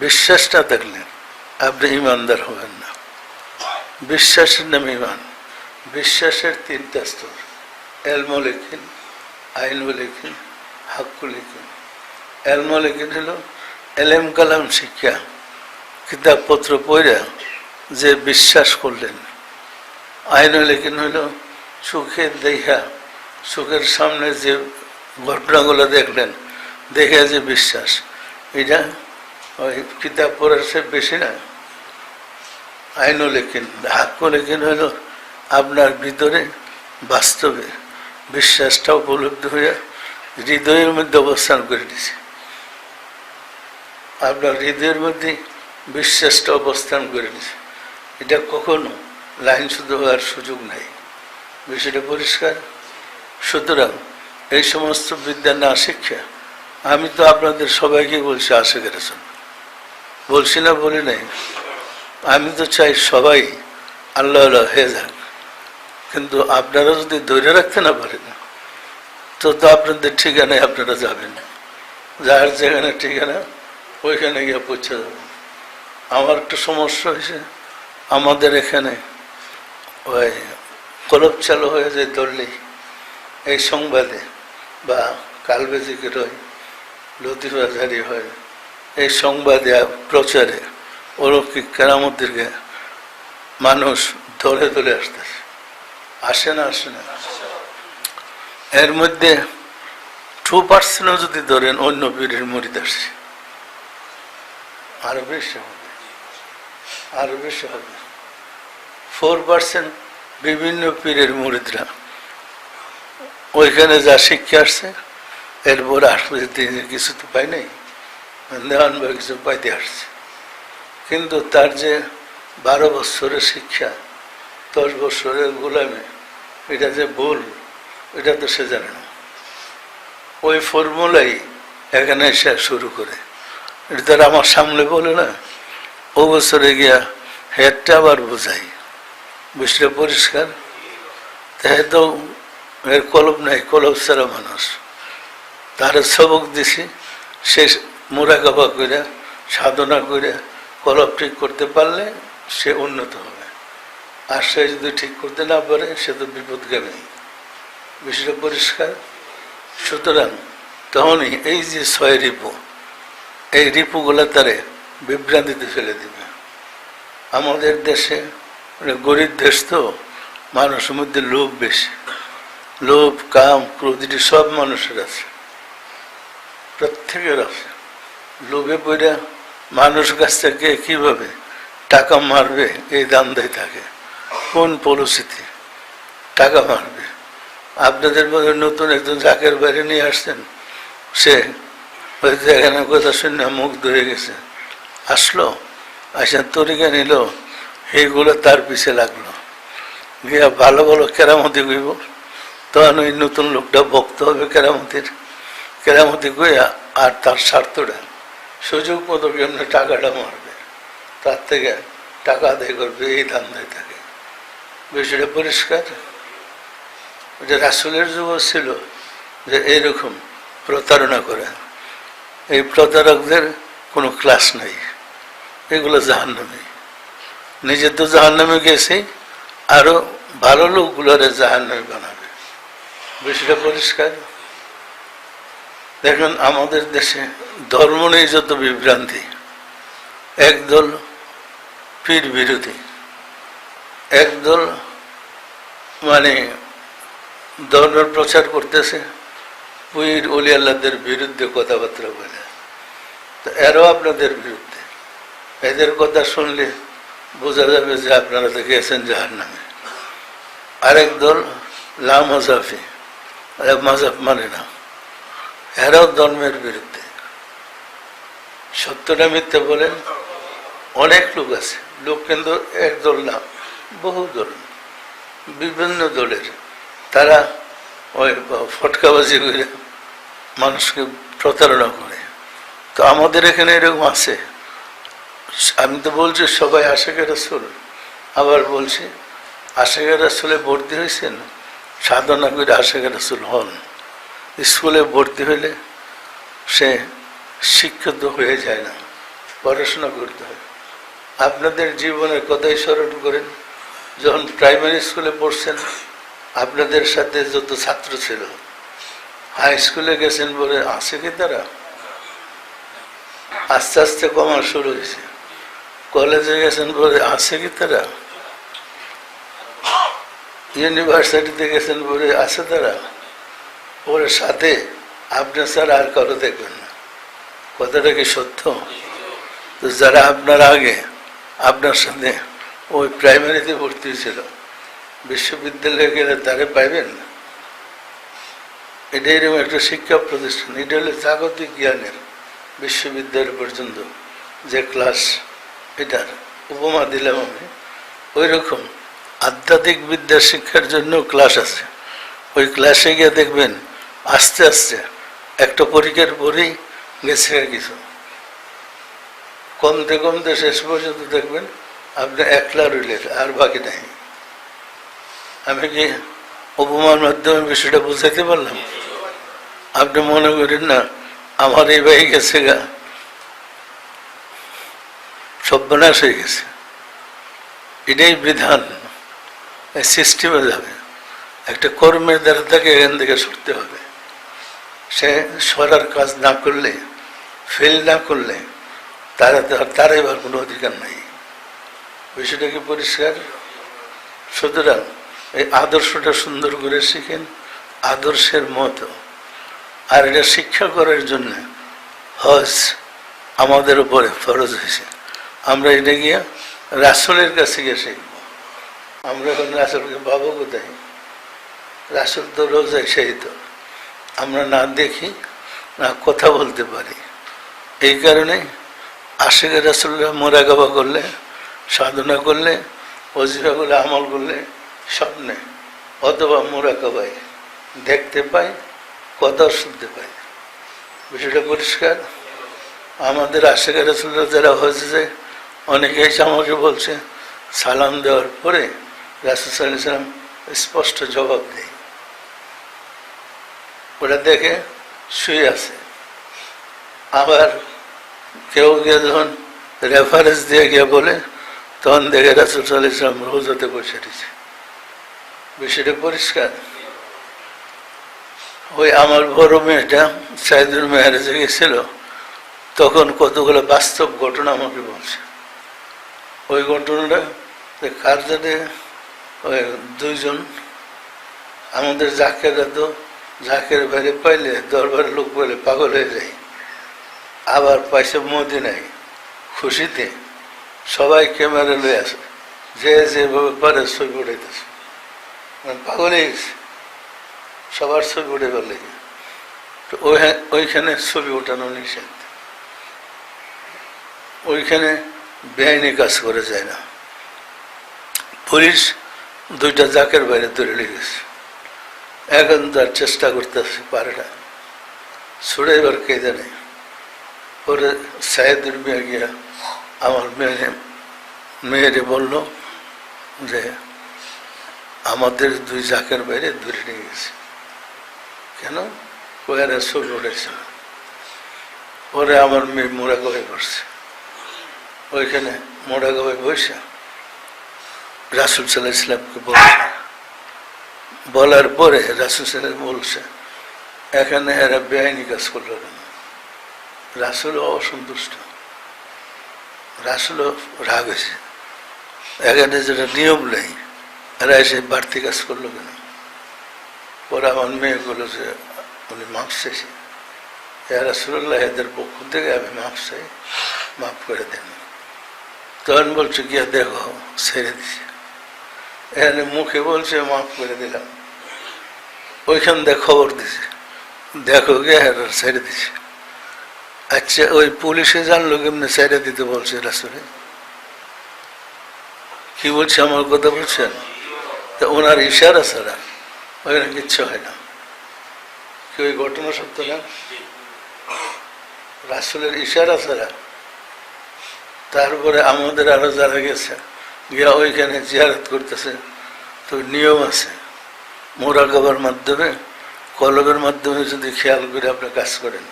বিশ্বাস না থাকলে আপনি ইমানদার হবেন না। বিশ্বাসের নাম ঈমান। বিশ্বাসের তিনটা স্তর: এলম লেখিন, আইন লেখিন, হাক্কু লেখিন। এলম লেখিন হলো এলেম কালাম শিক্ষা, কিতাবপত্র পড়ে যে বিশ্বাস করলেন। আইন লেখিন হইল চোখে দেখা, চোখের সামনে যে ঘটনাগুলো দেখলেন, দেখে যে বিশ্বাস। এটা ওই কিতাব পড়ার সে বেশি না। আইন লেখিন। হাক্কু লেখিন হইল আপনার ভিতরে বাস্তবে বিশ্বাসটা উপলব্ধ হইয়া হৃদয়ের মধ্যে অবস্থান করে দিছে। আপনার হৃদয়ের মধ্যে বিশ্বাসটা অবস্থান করে দিছে। এটা কখনো লাইনচ্যুত হওয়ার সুযোগ নাই। বিষয়টা পরিষ্কার। সুতরাং এই সমস্ত বিদ্যা না শিক্ষা আমি তো আপনাদের সবাইকে বলছি আশিকের রাসূল। বলছি না, বলি নাই? আমি তো চাই সবাই আল্লাহ হয়ে যাক, কিন্তু আপনারা যদি ধরে রাখতে না পারেন তো আপনাদের ঠিকানায় আপনারা যাবেন। যার যেখানে ঠিকানা ওইখানে গিয়ে পৌঁছে যাবেন। আমার একটু সমস্যা হয়েছে, আমাদের এখানে ওই কলব চালু হয়ে যায় ধরলেই এই সংবাদে বা কালবেজিকের হয়, লতিফা জারি হয়, এই সংবাদে প্রচারে অলৌকিক কেরামতিকে মানুষ ধরে ধরে আসতেছে। আসে না? আসে না? এর মধ্যে 2% যদি ধরেন অন্য পীরের মুরিদ আসছে, আরো বেশি হবে, আরো বেশি হবে। 4% বিভিন্ন পীরের মুরিদরা ওইখানে যা শিক্ষা আসছে এরপর আসলে কিছু তো পাই নাই, দেওয়ান বা কিছু পাইতে আসছে। কিন্তু তার যে 12 বছরের শিক্ষা, 10 বছরের গোলামি, এটা যে ভুল, এটা তো সে জানে না। ওই ফর্মুলাই এখানে এসে শুরু করে। এটা তারা আমার সামনে বলে না, ও বছরে গিয়া হেডটা আবার বোঝাই। বিষয়টা পরিষ্কার। তাই তো এর কলব নাই, কলব ছাড়া মানুষ। তারা সবক দিছি, সে মোরাকাবা করে সাধনা করে কলব ঠিক করতে পারলে সে উন্নত হবে। আর সে যদি ঠিক করতে না পারে সে তো বিপদগামী। বিষয়টা পরিষ্কার। সুতরাং তখনই এই যে 6 রিপু, এই রিপুগুলো তারে বিভ্রান্তিতে ফেলে দিবে। আমাদের দেশে গরিব দেশ তো, মানুষের মধ্যে লোভ বেশি। লোভ, কাম, ক্রোধ সব মানুষের আছে, প্রত্যেকের আছে। লোভে পড়ে মানুষ কাছ থেকে কিভাবে টাকা মারবে এই দান্দায় থাকে। কোন পরিস্থিতি টাকা মারবে? আপনাদের মধ্যে নতুন একজন জাকের বাইরে নিয়ে আসছেন, সে ওই যেখানে কথা শুনে মুগ্ধ হয়ে গেছে, আসলো, আসেন তরিকা নিল, এইগুলো তার পিছে লাগলো, গিয়া ভালো ভালো কেরামতি কইব। তখন ওই নতুন লোকটা ভক্ত হবে কেরামতি কইয়া, আর তার স্বার্থটা সুযোগ মতো কেমনি টাকাটা মারবে, তার থেকে টাকা আদায় করবে, এই ধান্দায় থাকে। বিষয়টা পরিষ্কার। যে রাসূলের যুগ ছিল যে এইরকম প্রতারণা করে। এই প্রতারকদের কোনো ক্লাস নাই, এগুলো জাহান্নামী। নিজে তো জাহান্নামে গেছে, আরো ভালো লোকগুলোরে জাহান্নামী বানাবে। বিষয়টা পরিষ্কার। দেখেন আমাদের দেশে ধর্ম নেই যত বিভ্রান্তি। একদল পীর বিরোধী, একদল ধর্মের প্রচার করতেছে, পীর ওলি আল্লাহদের বিরুদ্ধে কথাবার্তা বলে, তো এরাও আপনাদের বিরুদ্ধে। এদের কথা শুনলে বোঝা যাবে যে আপনারা তো গেছেন জাহান্নামে। আরেক দল লা মাযহাবি, মাযহাব মানে না, এরাও ধর্মের বিরুদ্ধে। সত্যটা মিথ্যা বলেন, অনেক লোক আছে, লোক কিন্তু এক দল না, বহু দল, বিভিন্ন দলের। তারা ওই ফটকাবাজি করে মানুষকে প্রতারণা করে। তো আমাদের এখানে এরকম আছে। আমি তো বলছি সবাই আশিকে রাসূল, আবার বলছি আশিকে রাসূলে ভর্তি হয়েছেন, সাধনা করে আশিকে রাসূল হন। স্কুলে ভর্তি হইলে সে শিক্ষিত হয়ে যায় না, পড়াশোনা করতে হয়। আপনাদের জীবনের কথাই স্মরণ করেন, যখন প্রাইমারি স্কুলে পড়ছেন আপনাদের সাথে যত ছাত্র ছিল, হাই স্কুলে গেছেন বলে আছে কি তারা? আস্তে আস্তে কমা শুরু হয়েছে। কলেজে গেছেন বলে আছে কি তারা? ইউনিভার্সিটিতে গেছেন বলে আছে তারা? ওর সাথে আপনার স্যার আর কারো দেখবেন না। কথাটা কি সত্য? তো যারা আপনার আগে আপনার সাথে ওই প্রাইমারিতে ভর্তি হয়েছিল, বিশ্ববিদ্যালয়ে গেলে তারে পাইবেন না। এটা এরকম একটা শিক্ষা প্রতিষ্ঠান, এটা হলো জাগতিক জ্ঞানের বিশ্ববিদ্যালয় পর্যন্ত যে ক্লাস, এটার উপমা দিলাম আমি। ওই রকম আধ্যাত্মিক বিদ্যা শিক্ষার জন্য ক্লাস আছে। ওই ক্লাসে গিয়ে দেখবেন আস্তে আস্তে একটা পরীক্ষার পরেই গেছে কিছু, কমতে কমতে শেষ পর্যন্ত দেখবেন আপনি একলা রইলেন, আর বাকি নাই। আমি কি উপমার মাধ্যমে বিষয়টা বুঝাইতে পারলাম? আপনি মনে করেন না আমার এই ভাই গেছে গা, সর্বনাশ হয়ে গেছে। এটাই বিধান, সিস্টেমে যাবে। একটা কর্মের দ্বারা তাকে এখান থেকে সরতে হবে। সে সরার কাজ না করলে, ফেল না করলে তার এবার কোনো অধিকার নাই। বিষয়টা কি পরিষ্কার? সুতরাং এই আদর্শটা সুন্দর করে শিখেন, আদর্শের মতো। আর এটা শিক্ষা করার জন্য হজ আমাদের উপরে ফরজ হয়েছে। আমরা এটা গিয়ে রাসূলের কাছে গিয়ে শিখব। আমরা এখন রাসূলকে পাবো কোথায়? রাসূল তো রোজায় শহীদ, আমরা না দেখি না কথা বলতে পারি। এই কারণে আশিকে রাসূলরা মুরাকাবা করলে, সাধনা করলে, ওজিফা করলে, আমল করলে স্বপ্নে অথবা মুরাকাবায় দেখতে পাই, কথা শুনতে পাই। বিষয়টা পরিষ্কার? আমাদের আশিকে রাসূলরা যারা হজে যায়, অনেকে এসে আমাকে বলছে সালাম দেওয়ার পরে রাসূল সাল্লাল্লাহু আলাইহি ওয়াসাল্লাম স্পষ্ট জবাব দেয়। ওটা দেখে শুয়ে আছে। আবার কেউ গিয়ে যখন রেফারেন্স দিয়ে গিয়ে বলে, তখন দেখে রাসূল সাল্লাল্লাহু আলাইহি ওয়াসাল্লাম রোজাতে বসে রয়েছে। বিষয়টা পরিষ্কার? ওই আমার বড় মেয়েটা সাইদুল মেহারাজে গেছিল, তখন কতগুলো বাস্তব ঘটনা আমাকে বলছে। ওই ঘটনাটা কার জানে, ওই দুইজন আমাদের জাকেরা, তো জাকের বাইরে পাইলে দরবারের লোক বলে পাগল হয়ে যায়। আবার পাইছে মদিনায়, খুশিতে সবাই ক্যামেরা লয়ে আসে, যে যেভাবে পারে ছবি উঠাইতেছে, পাগল হয়ে গেছে, সবার ছবি উঠে ফেলে। তো ওইখানে ছবি ওঠানো নিষেধ, ওইখানে বেআইনি কাজ করে যায় না। পুলিশ দুইটা জাকের বাইরে ধরে লেগেছে, এখন তার চেষ্টা করতেছে, পারে না, ছুড়ে এবার কেঁদে নেই। পরে সাইদুল মিয়া গিয়া আমার মেয়েরে বলল যে আমাদের দুই জাকের বাইরে ধরে নিয়ে গেছে। কেন? ওরা ছবি উঠেছে। পরে আমার মেয়ে মোড়াগাঁয়ে বসছে, ওইখানে মোড়াগাঁয়ে বসে রাসূল সাল্লাল্লাহু আলাইহি ওয়াসাল্লামকে বলছে। বলার পরে রাসূল সাল্লাল্লাহু আলাইহি ওয়াসাল্লাম বলছে, এখানে এরা বেআইনি কাজ করলো কেন? রাসূল অসন্তুষ্ট, রাসূল রাগ হয়েছে, এখানে যেটা নিয়ম নেই, এরা এসে বাড়তি কাজ করলো কেন? পরে আমার মেয়েগুলো যে উনি মাফ চাইছে, ইয়া রাসূলুল্লাহ, এদের পক্ষ থেকে আমি মাফ চাই, মাফ করে দেন। তখন বলছে গিয়া দেখো, ছেড়ে দিছে। এখানে মুখে বলছে মাফ করে দিলাম, ওইখান দিয়ে খবর দিছে, দেখো গিয়ে ছেড়ে দিছে। আচ্ছা, ওই পুলিশে জানলো কেমনি ছেড়ে দিতে বলছে রাসূলে? কি বলছে, আমার কথা বলছেন? তা ওনার ইশারা ছাড়া ওইখানে কিচ্ছু হয় না। কি ওই ঘটনা সত্য না? রাসূলের ইশারা ছাড়া। তারপরে আমাদের আরো যারা গেছে গিয়া ওইখানে জিয়ারত করতেছে, তো নিয়ম আছে, মোরাকাবার মাধ্যমে, কলবের মাধ্যমে যদি খেয়াল করে আপনি কাজ করেন,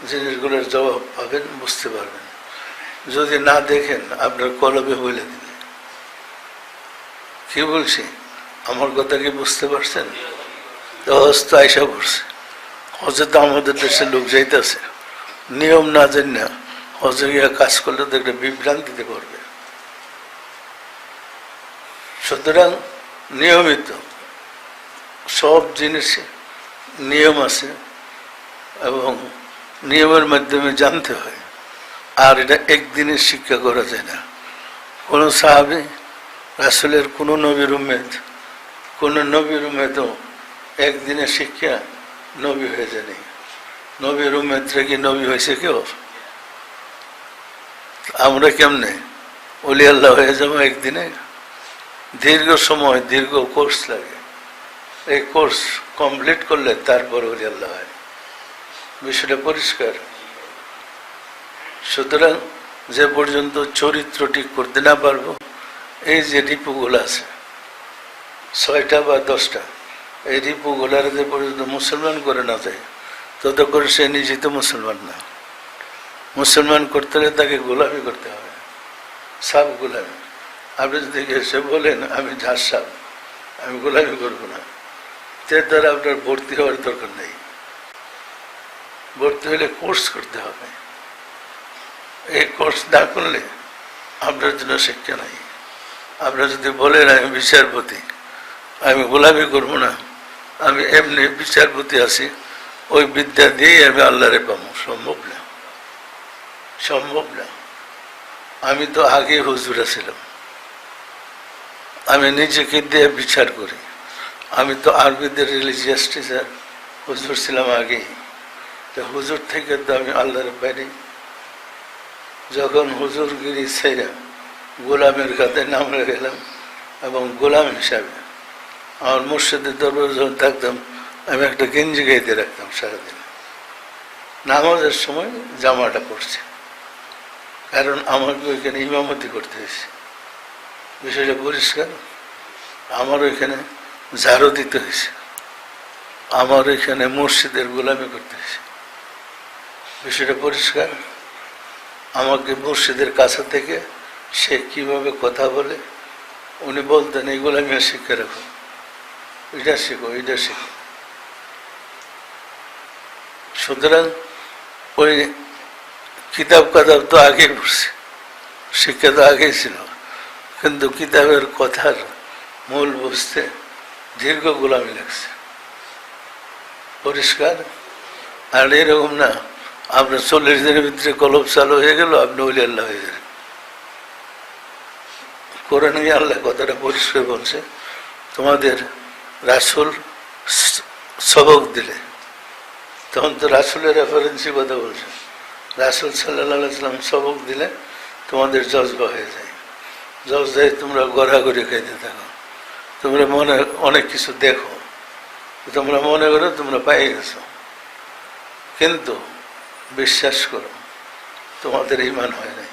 জিনিসগুলোর জবাব পাবেন, বুঝতে পারবেন। যদি না দেখেন, আপনার কলবে বলে দিবে। কি বলছি, আমার কথা কি বুঝতে পারছেন? হজ তো আইসা পড়ছে, হজে তো আমাদের দেশের লোক যাইতেছে, নিয়ম না জানি না হজে গিয়া কাজ করলে তো একটা বিভ্রান্তিতে করবে। সুতরাং নিয়মিত সব জিনিসে নিয়ম আছে এবং নিয়মের মাধ্যমে জানতে হয়। আর এটা একদিনে শিক্ষা করা যায় না। কোনো সাহাবী, রাসূলের কোনো নবীর উম্মত একদিনে শিক্ষা নবী হয়ে যায়নি। নবীর উম্মতরা কি নবী হয়েছে কেউ? আমরা কেমনে ওলি আল্লাহ হয়ে যাবো একদিনে? দীর্ঘ সময়, দীর্ঘ কোর্স লাগে। এই কোর্স কমপ্লিট করলে তারপর ওলি আল্লাহ হয়। বিষয়টা পরিষ্কার। সুতরাং যে পর্যন্ত চরিত্র ঠিক করতে না পারবো, এই যে রিপুগুলো আছে 6টা বা 10টা, এই রিপুগুলার যে পর্যন্ত মুসলমান করে না যায়, ততক্ষণ সে নিজে তো মুসলমান না। মুসলমান করতে হলে তাকে গোলামি করতে হবে, সাব গোলামি। আপনি যদি এসে বলেন আমি ঝাঁস সাব, আমি গোলামি করবো না, তে দ্বারা আপনার ভর্তি হওয়ার দরকার নেই। ভর্তি হলে কোর্স করতে হবে। এই কোর্স না করলে আপনার জন্য শিক্ষা নাই। আপনারা যদি বলেন আমি বিচারপতি, আমি গোলামি করবো না, আমি এমনি বিচারপতি আছি, ওই বিদ্যা দিয়েই আমি আল্লাহরে পাবো, সম্ভব না, সম্ভব না। আমি তো আগে হুজুরা ছিলাম, আমি নিজেকে দিয়ে বিচার করি। আমি তো আরবিদের রিলিজিয়াস টিচার, হুজুর ছিলাম আগেই। তো হুজুর থেকে তো আমি আল্লাহরে পাইনি। যখন হুজুরগিরি ছেড়ে গোলামের কাছে নামে গেলাম এবং গোলাম হিসাবে আমার মুর্শিদের দরবারে যখন থাকতাম, আমি একটা গেঞ্জি গাইতে রাখতাম সারাদিন। নামাজের সময় জামাটা পড়ছে, কারণ আমাকে ওইখানে ইমামতি করতে হয়েছে। বিষয়টা পরিষ্কার। আমার ওইখানে ঝাড়ু দিতে হয়েছে, আমার ওইখানে মসজিদের গোলামি করতে হয়েছে। বিষয়টা পরিষ্কার। আমাকে মসজিদের কাছে থেকে সে কিভাবে কথা বলে উনি বলতেন, এই গোলামি শিক্ষা রাখো, এটা শিখো, এটা শিখো। সুতরাং ওই কিতাব কাতাব তো আগে পড়ছে, শিক্ষা তো আগেই ছিল, কিন্তু কিতাবের কথার মূল বুঝতে দীর্ঘ গোলামি লাগছে। পরিষ্কার। আর এরকম না আপনার 40 দিনের ভিতরে কলব চালু হয়ে গেল, আপনি ওলি আল্লাহ হয়ে গেলেন। কোরআনে আল্লাহ কথাটা পরিষ্কার বলছে, তোমাদের রাসূল সবক দিলে, তখন তো রাসূলের রেফারেন্সি কথা বলছে। রাসূল সাল্লাল্লাহু আলাইহি ওয়াসাল্লাম সবক দিলে তোমাদের জজবা হয়ে যায়। জজবায় তোমরা গড়াগড়ি খাইতে থাকো, তোমরা মনে অনেক কিছু দেখো, তোমরা মনে করো তোমরা পাই গেছো, কিন্তু বিশ্বাস করো তোমাদের ঈমান হয় নাই।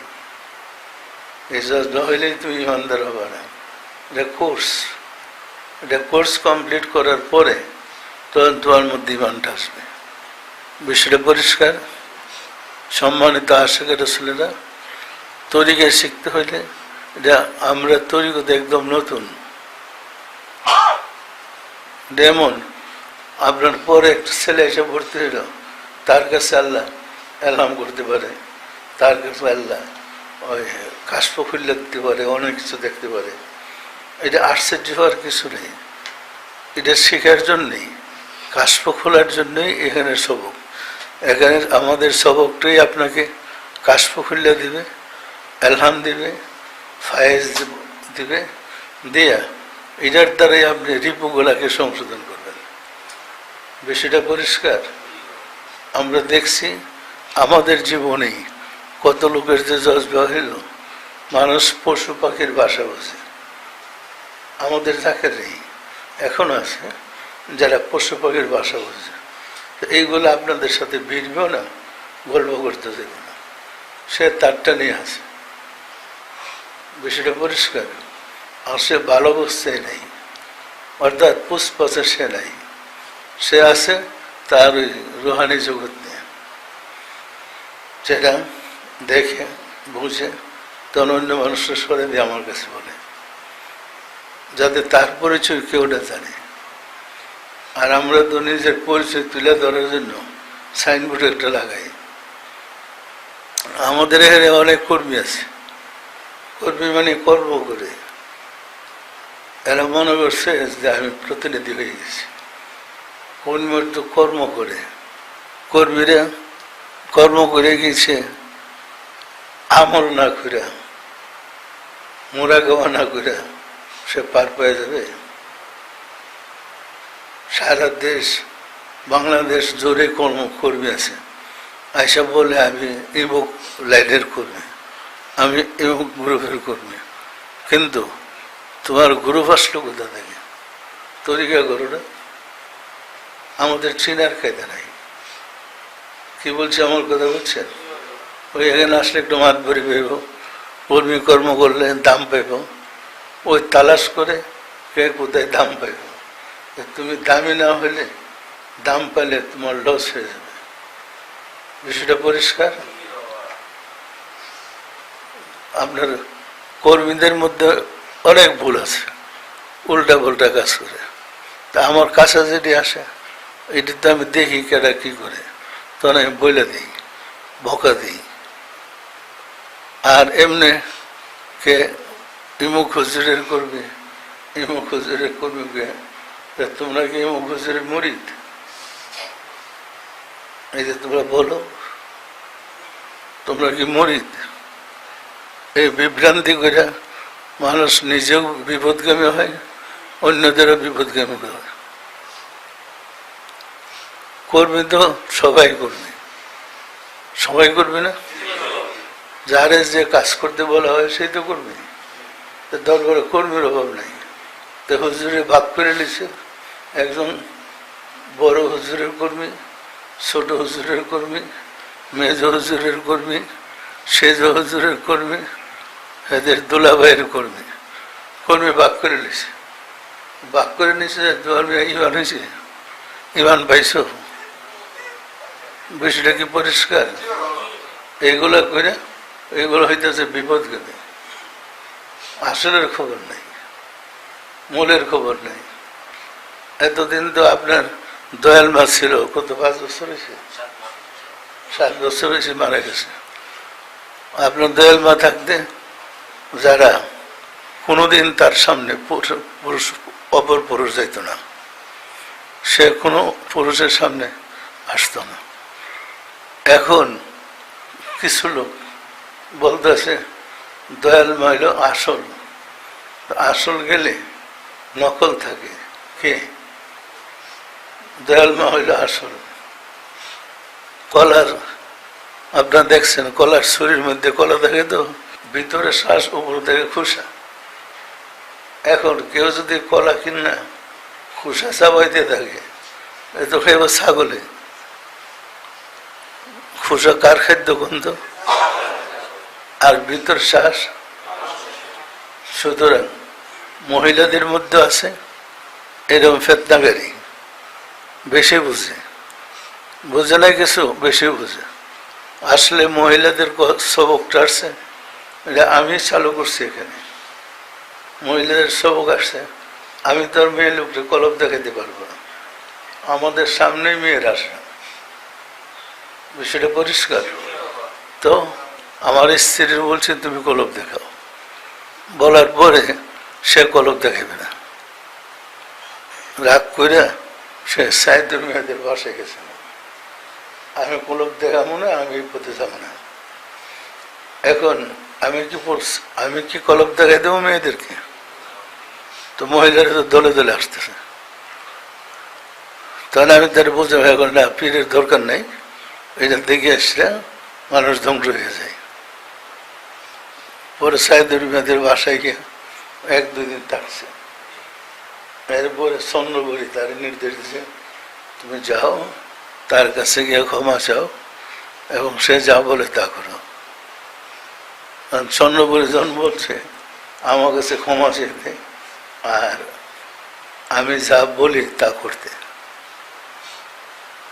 এই জজবা হইলেই তুমি ঈমানদার হবে না। এটা কোর্স, এটা কোর্স কমপ্লিট করার পরে তখন তোমার মধ্যে ঈমানটা আসবে। বিষয়টা পরিষ্কার। সম্মানিত আশিক রাসূলেরা, তরিকা শিখতে হইলে এটা আমরা তরিকতে একদম নতুন। যেমন আপনার পরে একটা ছেলে এসে ভর্তি হইল, তার কাছে আল্লাহ এলাম করতে পারে, তার কাছে আল্লাহ ওই কাশফ খুললে দিতে পারে, অনেক কিছু দেখতে পারে। এটা আশ্চর্য হওয়ার কিছু নেই, এটা শেখার জন্যেই কাশপ খোলার জন্যই এখানে সবক। এখানে আমাদের সবকটাই আপনাকে কাশপ খুলে দিবে, এলহাম দিবে, ফায়েজ দিবে, দিয়া এটার দ্বারাই আপনি রিপুগুলাকে সংশোধন করবেন। বিষয়টা পরিষ্কার। আমরা দেখছি আমাদের জীবনেই কত লোকের যে জজবা হইল, মানুষ পশু পাখির বাসা বসে। আমাদের জাকেরেই এখন আছে যারা পশু পাখির বাসা বসে। তো এইগুলো আপনাদের সাথে ভিড়বেও না, গল্প করতে দেবে না, সে তারটা নিয়ে আসে। বিষয়টা পরিষ্কার। আর সে ভালো অবস্থায় নেই, অর্থাৎ পুষ্পাচে সে নাই, সে আছে তার ওই রুহানি জগৎ নিয়ে। যেটা দেখে বুঝে তখন অন্য মানুষের সরে দিয়ে আমার কাছে বলে, যাতে তার পরিচয় কেউ না জানে। আর আমরা তো নিজের পরিচয় তুলে ধরার জন্য সাইনবোর্ড একটা লাগাই। আমাদের এখানে অনেক কর্মী আছে, কর্মী মানে কর্ম করে। এরা মনে করছে যে আমি প্রতিনিধি হয়ে গেছি। কর্মীর তো কর্ম করে, কর্মীরা কর্ম করে গেছে আমল না করে, মোরাগাওয়া না করে সে পার পেয়ে যাবে। সারা দেশ বাংলাদেশ জোরে কর্মী আছে, আইসা বলে আমি ইমুক লাইনের কর্মী, আমি ইমুক গ্রুপের কর্মী। কিন্তু তোমার গ্রুপ আসলো কোথা থেকে? তরিকা করো না। আমাদের চিনার কায়দা নাই। কি বলছে আমার কথা বলছেন? ওই এখানে আসলে একটু মাত ভরি পাইব, কর্মী কর্ম করলে দাম পাইব, ওই তালাশ করে কে কোথায় দাম পাইব। তুমি দামি না হলে, দাম পাইলে তোমার লস হয়ে যাবে। বিষয়টা পরিষ্কার। আপনার কর্মীদের মধ্যে অনেক ভুল আছে, উল্টা পাল্টা কাজ করে। তা আমার কাছে যেটি আসে এটি তো আমি দেখি কেটা কি করে, তখন আমি বলে দিই, বকা দিই। আর এমনি কে ইমুক হুজুরের করবে, ইমুক হুজুরের কর্মীকে, তোমরা কি ইমুক হুজুরের মুরিদ? এই যে তোমরা বলো তোমরা কি মুরিদ? এই বিভ্রান্তি করে মানুষ নিজেও বিপদগামী হয়, অন্যদেরও বিপদগামী হয়। কর্মী তো সবাই করবে, সবাই করবে না। যারে যে কাজ করতে বলা হয় সেই তো করবে। দরবারে কর্মীর অভাব নাই। তো হুজুরে ভাগ করে নিছে, একজন বড় হুজুরের কর্মী, ছোট হুজুরের কর্মী, মেজ হুজুরের কর্মী, সেজ হুজুরের কর্মী, এদের দুলাভাইয়ের কর্মী। কর্মী ভাগ করে নিছে, ভাগ করে নিছে। ইমান হয়েছে, ইমান পাইছ। বিষয়টা কি পরিষ্কার? এগুলা করে এগুলো হইতেছে বিপদগামী। আসলের খবর নাই, মূলের খবর নাই। এতদিন তো আপনার দয়াল মা ছিল, কত 5 বছর হয়েছে, 7 বছর হয়েছে মারা গেছে। আপনার দয়াল মা থাকতে যারা কোনোদিন তার সামনে পুরুষ অপর পুরুষ যাইত না, সে কোনো পুরুষের সামনে আসতো না। এখন কিছু লোক বলতেছে দয়াল মা হইল আসল, আসল গেলে নকল থাকে। কে? দয়াল মা হইল আসল। কলার আপনারা দেখছেন, কলার শরীর মধ্যে কলা থাকে তো, ভিতরে শ্বাস, উপর থেকে খোসা। এখন কেউ যদি কলা কিনা খোসা চাবাইতে থাকে, এ তো খাইব ছাগলে। খোসা কার খাদ্য গন্ধ? আর ভিতর শ্বাস। সুতরাং মহিলাদের মধ্যে আছে এরকম ফেতনাগারী, বেশি বুঝে, বুঝে না কিছু, বেশি বুঝে। আসলে মহিলাদের সবকটা আসছে, এটা আমি চালু করছি এখানে। মহিলাদের সবক আসছে, আমি তো আর মেয়ে লোককে কলব দেখাতে পারবো না, আমাদের সামনেই মেয়ের আসে। বিষয়টা পরিষ্কার তো। আমার স্ত্রীর বলছে তুমি কলব দেখাও, বলার পরে সে কলব দেখাবে না, রাগ করে সে সাইদুর মেয়েদের বাসায় গেছে, আমি কলব দেখাবো না, আমি এই পথে যাবো না। এখন আমি কি কলব দেখাই দেবো মেয়েদেরকে? তো মহিলারা তো দলে দলে আসতেছে, তাহলে আমি তার বুঝে এখন না, পীরের দরকার নেই, এটা দেখে আসলে মানুষ ধ্বংস হয়ে যায়। পরে সাইদুর মেয়েদের বাসায় গিয়ে 1-2 দিন থাকছে। এরপরে চন্দ্রবরী তার নির্দেশ দিচ্ছে, তুমি যাও, তার কাছে গিয়ে ক্ষমা চাও এবং সে যা বলে তা করো। চন্দ্রবরী যখন বলছে আমার কাছে ক্ষমা চাইতে আর আমি যা বলি তা করতে,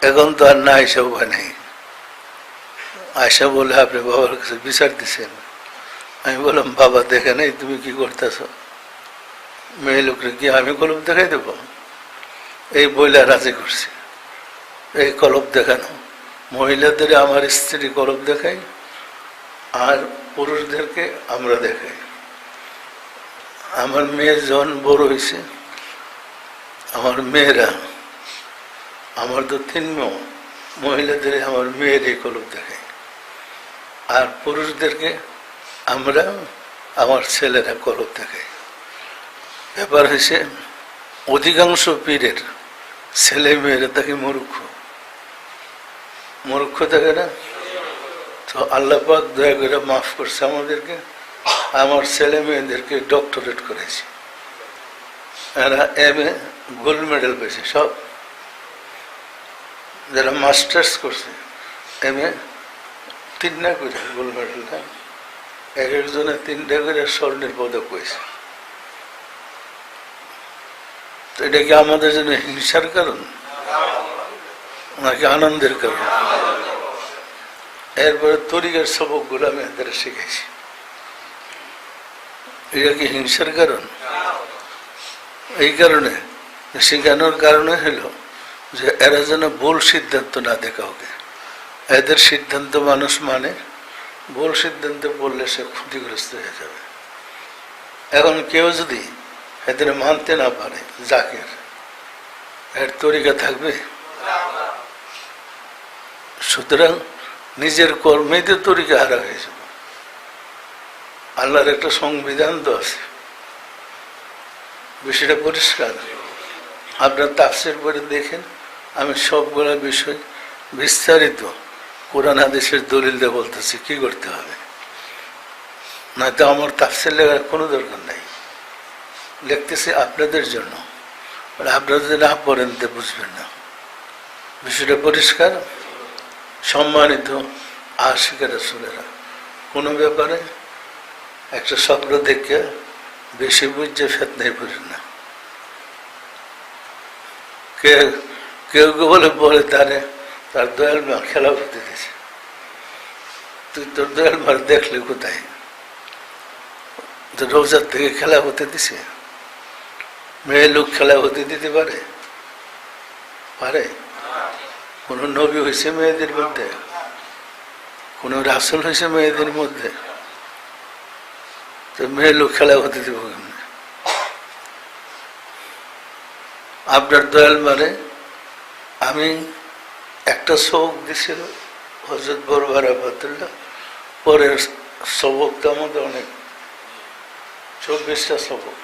এখন তো আর না আইসা উপায় নেই। আয়সা বলে আপনি বাবার কাছে বিচার দিচ্ছেন। আমি বললাম বাবা দেখে নেই তুমি কি করতেছ, মেয়ে লোকরে কি আমি কলব দেখাই দেব? এই বইলা রাজি করছি। এই কলব দেখানো মহিলাদের আমার স্ত্রী কলব দেখাই আর পুরুষদেরকে আমরা দেখাই। আমার মেয়ে যখন বড় হয়েছে, আমার মেয়েরা, আমার তো 3 মেয়ে, মহিলাদের আমার মেয়ের এই কলব দেখাই আর পুরুষদেরকে আমরা আমার ছেলেরা কলব দেখাই। ব্যাপার হয়েছে অধিকাংশ পীরের ছেলে মেয়েরা তাকে মূর্খ দেখে না। তো আল্লাহ পাক দয়া করে মাফ করছে আমাদেরকে, আমার ছেলে মেয়েদেরকে ডক্টরেট করেছে, এরা MA গোল্ড মেডেল পেয়েছে সব। যারা মাস্টার্স করছে MA 3টা করে গোল্ড মেডেলটা, একজনে 3টা করে স্বর্ণের পদক পেয়েছে। তো এটা কি আমাদের জন্য হিংসার কারণ নাকি আনন্দের কারণ? এরপরে তরিকার সবকগুলো আমি এদের শিখেছি, এটা কি হিংসার কারণ? এই কারণে শেখানোর কারণে হলো যে এরা যেন ভুল সিদ্ধান্ত না দেয় কাউকে। এদের সিদ্ধান্ত মানুষ মানে, ভুল সিদ্ধান্ত বললে সে ক্ষতিগ্রস্ত হয়ে যাবে। এখন কেউ যদি এদের মানতে না পারে, জাকের এর তরিকা থাকবে? সুতরাং নিজের কর্মেই তো তরিকা হারা হয়ে যাবে। আল্লাহর একটা সংবিধান তো আছে, বিষয়টা পরিষ্কার। আপনার তাফসীর পড়ে দেখেন, আমি সবগুলা বিষয় বিস্তারিত কোরআন হাদিসের দলিল দিয়ে বলতেছি কি করতে হবে। নয়তো আমার তাফসীর লেখার কোনো দরকার নাই, লিখতেছি আপনাদের জন্য, আপনারা যদি না পড়েন তো বুঝবেন না। বিষয়টা পরিষ্কার। সম্মানিত আশিকের রাসূলেরা, কোনো ব্যাপারে একটা স্বপ্ন দেখে বেশি বুঝে ফেতনায় পড়েন না। কেউ কেউ বলে তার দয়াল মা খেলাফতি দিয়েছে, তুই তোর দয়াল মার দেখলে কোথায়? রোজার থেকে খেলাফতি দিছে? মেয়ে লোক খেলাফতি দিতে পারে? কোন নবী হয়েছে মেয়েদের মধ্যে? কোন রাসূল হয়েছে মেয়েদের মধ্যে? তো মেয়ে লোক খেলাফতি দিব কেমনে? আপনার দয়াল মারে আমি একটা সবক দিছিল হযরত বরবার আবদুল্লাহ, পরের সবকটা আমাদের অনেক 24টা সবক,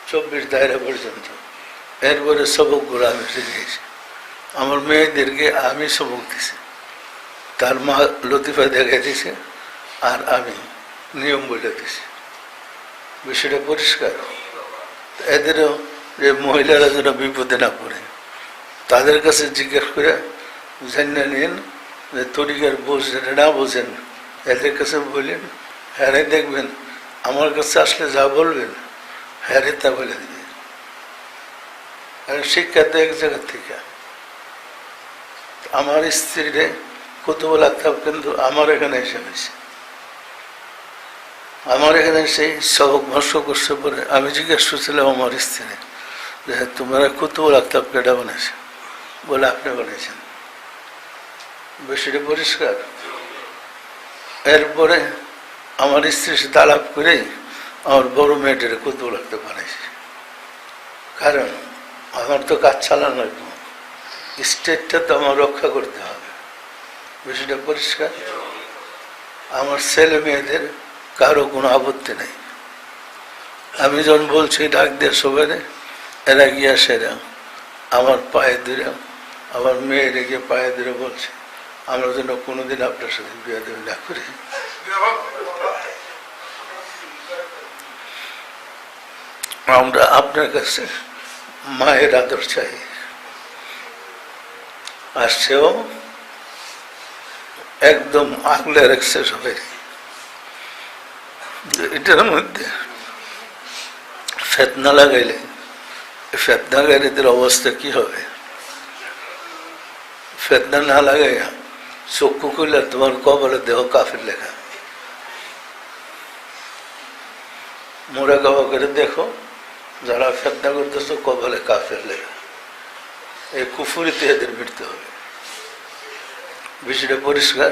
24 দায়রা পর্যন্ত। এরপরে সবকগুলো আমি শিখেছি। আমার মেয়েদেরকে আমি সবক দিছি, তার মা লতিফা দেখে দিছে আর আমি নিয়ম বলে দিছি। বিষয়টা পরিষ্কার। এদেরও যে মহিলারা যেন বিপদে না পড়ে, তাদের কাছে জিজ্ঞেস করে জানিয়ে নিন যে তরিকার বোঝেন না বোঝেন, এদের কাছে বললেন, হ্যাঁ দেখবেন আমার কাছে আসলে যা বলবেন হ্যাঁ তা বলে দিবে। শিক্ষা তো এক জায়গার থেকে। আমার স্ত্রীরে কুতুব লাগতাম, কিন্তু আমার এখানে এসে হয়েছে, আমার এখানে সেই সবক ভস্য করছে। পরে আমি জিজ্ঞেস করছিলাম আমার স্ত্রী যে তোমরা কুতুব লাগতাম কেটা বানিয়েছে? বলে আপনি বানিয়েছেন। বিষয়টা পরিষ্কার। এরপরে আমার স্ত্রীর সাথে আলাপ করেই আমার বড় মেয়েটারে কুতুব লাগতে বানিয়েছে। কারণ আমার তো কাজ চালানো, স্টেটটা তো আমার রক্ষা করতে হবে, বিষয়টা পরিষ্কার। আমার ছেলে মেয়েদের কারো কোনো আপত্তি নেই। আমি যখন বলছি ডাক দিয়ে সবাই, এরা গিয়া সেরা আমার পায়ে ধরে, আমার মেয়েরে গিয়ে পায়ে ধরে বলছে আমরা যেন কোনোদিন আপনার সাথে বিয়ে দেবে না করি। আমরা আপনার কাছে মায়ের আদর চাই। আর সেও একদম আগলে রাখছে সবাই। এটার মধ্যে ফেতনা লাগাইলে ফেতনাকারীদের অবস্থা কি হবে? ফেতনা না লাগাইয়া চক্ষু খুললে তোমার কবলে দেহ কাফের লেখা। মোরা গাওয়া করে দেখো, যারা ফেতনা করতেছ কবলে কাফের লেখা। এই কুফুরিতে এদের মৃত্যু হবে। বিষয়টা পরিষ্কার,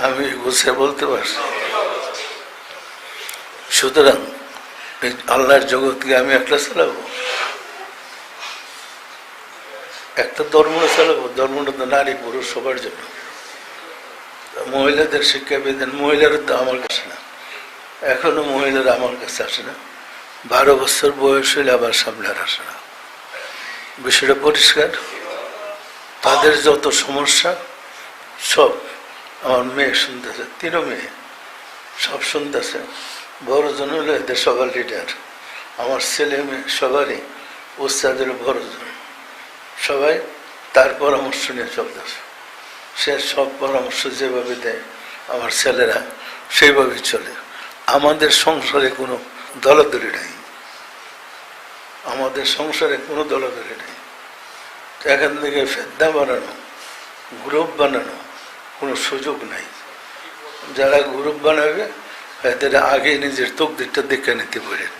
আমি গুছিয়ে বলতে পারছি। সুতরাং এই আল্লাহর জগৎকে আমি একটা চালাবো, একটা ধর্ম চালাবো। ধর্মটা তো নারী পুরুষ সবার জন্য। মহিলাদের শিক্ষা বিধান, মহিলারা তো আমার কাছে না, এখনো মহিলারা আমার কাছে আসে না। 12 বছর বয়স হইলে আবার সামনে আর আসে না। বিষয়টা পরিষ্কার। তাদের যত সমস্যা সব আমার মেয়ে শুনতেছে, 3 মেয়ে সব শুনতেছে। বড়জন হলো এদের সবার লিডার। আমার ছেলে মেয়ে সবারই উস্তাদের বড়জন, সবাই তার পরামর্শ নিয়ে চলতেছে। সে সব পরামর্শ যেভাবে দেয় আমার ছেলেরা সেইভাবেই চলে। আমাদের সংসারে কোনো দলাদলি নেই, আমাদের সংসারে কোনো দলাদলি নেই। এখান থেকে ফেদনা বানানো, গ্রুপ বানানো কোনো সুযোগ নাই। যারা গ্রুপ বানাবে এদের আগে নিজের তকদিরটা দেখে নিতে পারেন।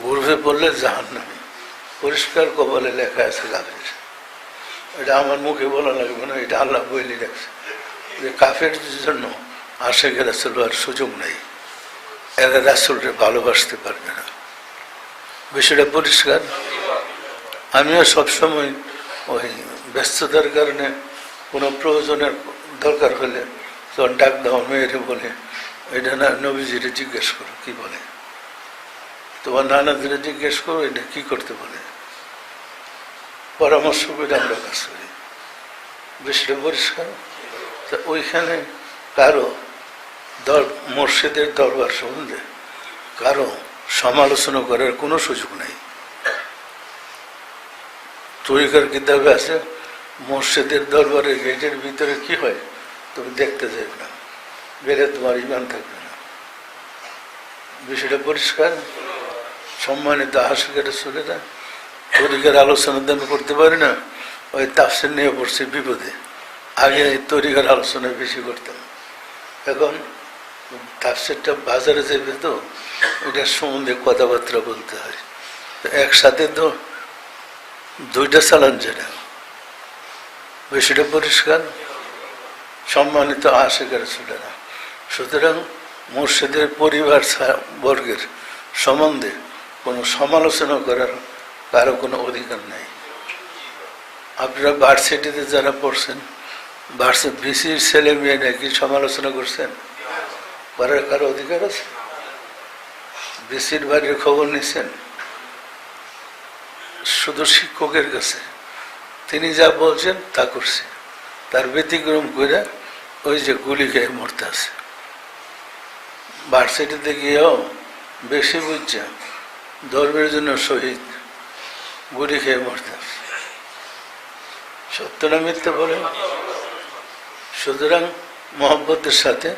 গ্রুপে পড়লে জাহান্নামী, পরিষ্কার কপালে লেখা আছে কাফের। এটা আমার মুখে বলা লাগবে না, এটা আল্লাহ বইলে রাখছে যে কাফের জন্য আশেখ রাসূল আর সুযোগ নেই। এরা রাসূলকে ভালোবাসতে পারবে না। বিষয়টা পরিষ্কার। আমিও সবসময় ওই ব্যস্ততার কারণে কোনো প্রয়োজনের দরকার হলে তখন ডাক দাও মেয়েরে বলে, এটা না নবীজিরে জিজ্ঞেস করো কি বলে, তোমার নানাজিরে জিজ্ঞেস করো এটা কি করতে বলে, পরামর্শ করে আমরা কাজ করি। বিষয়টা পরিষ্কার। তা ওইখানে কারো মুর্শিদের দরবার সম্বন্ধে কারো সমালোচনা করার কোনো সুযোগ নেই। তরিকার কিতাবে আছে মুর্শিদের দরবারের গেটের ভিতরে কি হয় তুমি দেখতে যাবে না, গেলে তোমার ইমান থাকবে না। বিষয়টা পরিষ্কার। সম্মানিত আশিকের রাসূলেরা তরিকার আলোচনা তো আমি করতে পারি না, ওই তাফসীর নিয়ে পড়ছি বিপদে। আগে তরিকার আলোচনা বেশি করতাম, এখন তাফসীরটা বাজারে যাবে তো ওইটার সম্বন্ধে কথাবার্তা বলতে হয়। একসাথে তো 2টা চালান যেটা। বিষয়টা পরিষ্কার। সম্মানিত আশিকের রাসূলেরা, সুতরাং মুর্শিদের পরিবার বর্গের সম্বন্ধে কোনো সমালোচনা করার কারো কোনো অধিকার নেই। আপনারা ভার্সিটিতে যারা পড়ছেন, বিসির ছেলে মেয়ে নাকি সমালোচনা করছেন, করার কারো অধিকার আছে? বিসির বাড়ির খবর নিচ্ছেন শুধু শিক্ষকের কাছে, তিনি যা বলছেন তা করছে, তার ব্যতিক্রম করে ওই যে গুলি খেয়ে মরতে আছে। ভার্সিটিতে গিয়েও বেশি বুঝছে ধর্মের জন্য শহীদ, গুলি খেয়ে মরতে আছে। সত্য না মিথ্যা বলেন? সুতরাং মহব্বতের সাথে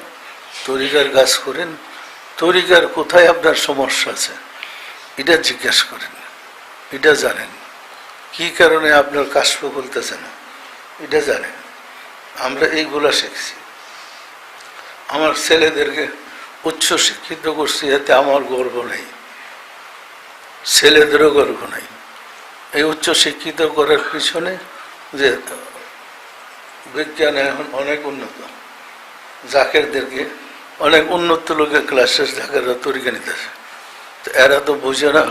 তরিকার কাজ করেন। তরিকার কোথায় আপনার সমস্যা আছে এটা জিজ্ঞাসা করেন, এটা জানেন। কি কারণে আপনার কাশফ বলতেছে না এটা জানেন। আমরা এইগুলা শিখছি। আমার ছেলেদেরকে উচ্চ শিক্ষিত করছি, এতে আমার গর্ব নেই, ছেলেদেরও গর্ব নেই। এই উচ্চ শিক্ষিত করার পিছনে যে বিজ্ঞান এখন অনেক উন্নত, জাকেরদেরকে অনেক উন্নত লোকের ক্লাসে জাকেররা তরিকা নিতেছে। তো এরা তো বোঝে না,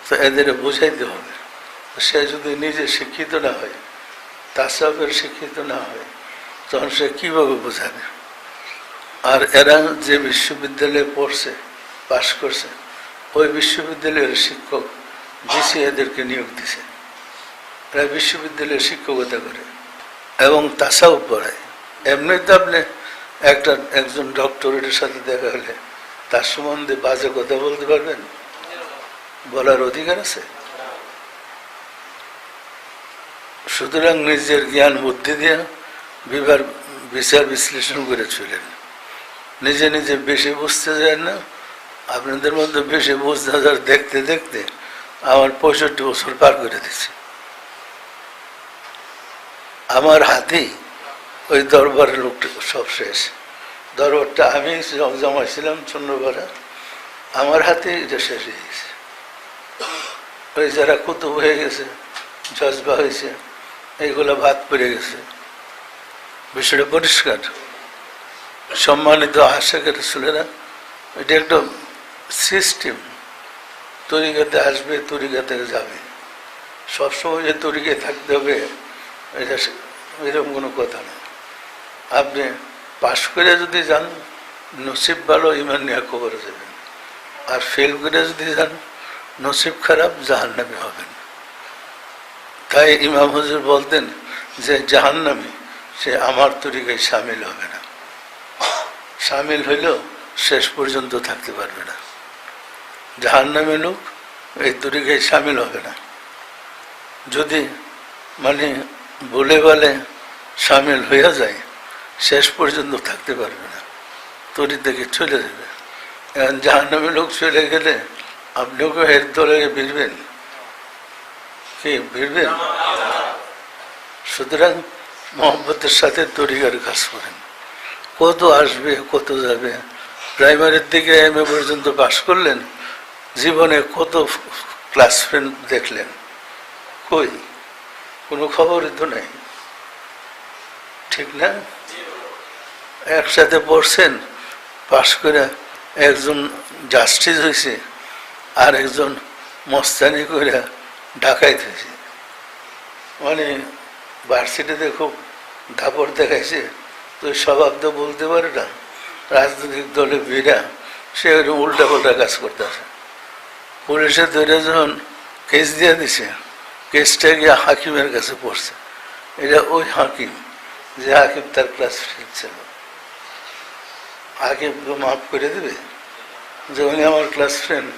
তো এদের বোঝাইতে হবে। সে যদি নিজে শিক্ষিত না হয় তাসাউফের শিক্ষিত না হয় তখন সে কীভাবে বোঝাবে? আর এরা যে বিশ্ববিদ্যালয়ে পড়ছে, পাশ করছে, ওই বিশ্ববিদ্যালয়ের শিক্ষক ডিসি এদেরকে নিয়োগ দিছে। এরা বিশ্ববিদ্যালয়ে শিক্ষকতা করে এবং তাসাউফ পড়ায়। এমনি তো আপনি একজন ডক্টরেটের সাথে দেখা হলে তার সম্বন্ধে বাজে কথা বলতে পারবেন? বলার অধিকার আছে? সুতরাং নিজের জ্ঞান বুদ্ধি দিয়ে বিচার বিশ্লেষণ করে চলেন। নিজে নিজে বেশি বুঝতে যায় না। আপনাদের মধ্যে বেশি বুঝতে দেখতে দেখতে আমার 65 বছর পার করে দিচ্ছে। আমার হাতেই ওই দরবারের লোকটা সব শেষ। দরবারটা আমি জমাইছিলাম চন্দ্রপাড়া, আমার হাতে এটা শেষ হয়ে গেছে। ওই যারা কুতুব হয়ে গেছে, জজবা হয়েছে, এইগুলো ভাত পড়ে গেছে। বিষয়টা পরিষ্কার। সম্মানিত আশেকের ছেলেরা, এটা একটা সিস্টেম। তরিকাতে আসবে, তরিকাতে যাবে, সবসময় যে তরিকায় থাকতে হবে এটা এরকম কোনো কথা নেই। আপনি পাশ করে যদি যান, নসিব ভালো, ইমান নিয়ে কবরে যাবেন। আর ফেল করে যদি যান, নসিব খারাপ, জাহান্নামী হবেন। তাই ইমাম হুজুর বলতেন যে জাহান্নামী সে আমার তরিকায় সামিল হবে না। সামিল হইলেও শেষ পর্যন্ত থাকতে পারবে না। জাহান্নামী লোক এই তরিকায় সামিল হবে না। যদি মানে বলে বলে সামিল হইয়া যায়, শেষ পর্যন্ত থাকতে পারবে না, তরি থেকে চলে যাবে। এখন জাহান্নামী লোক চলে গেলে আপনিও এর দলে ভিড়বেন কি? ভিড়বেন? সুতরাং মহব্বতের সাথে তরিকার কাজ করেন। কত আসবে, কত যাবে। প্রাইমারির দিকে MA পর্যন্ত পাশ করলেন, জীবনে কত ক্লাস ফ্রেন্ড দেখলেন? কই? কোনো খবরই তো নেই, ঠিক না? একসাথে পড়ছেন, পাশ করে একজন জাস্টিস হয়েছে, আর একজন মস্তানি করে ঢাকাইতে হয়েছে। মানে ভার্সিটিতে খুব দাপড় দেখাইছে, তো স্বভাব তো বলতে পারে না। রাজনৈতিক দলে ভিড়া সে উল্টা পাল্টা কাজ করতেছে। পুলিশে ধরে যখন কেস দিয়ে দিছে, কেসটা গিয়ে হাকিমের কাছে পড়ছে। এটা ওই হাকিম যে হাকিম তার ক্লাস ফ্রেন্ড ছিল। হাকিমকে মাফ করে দেবে যে উনি আমার ক্লাস ফ্রেন্ড,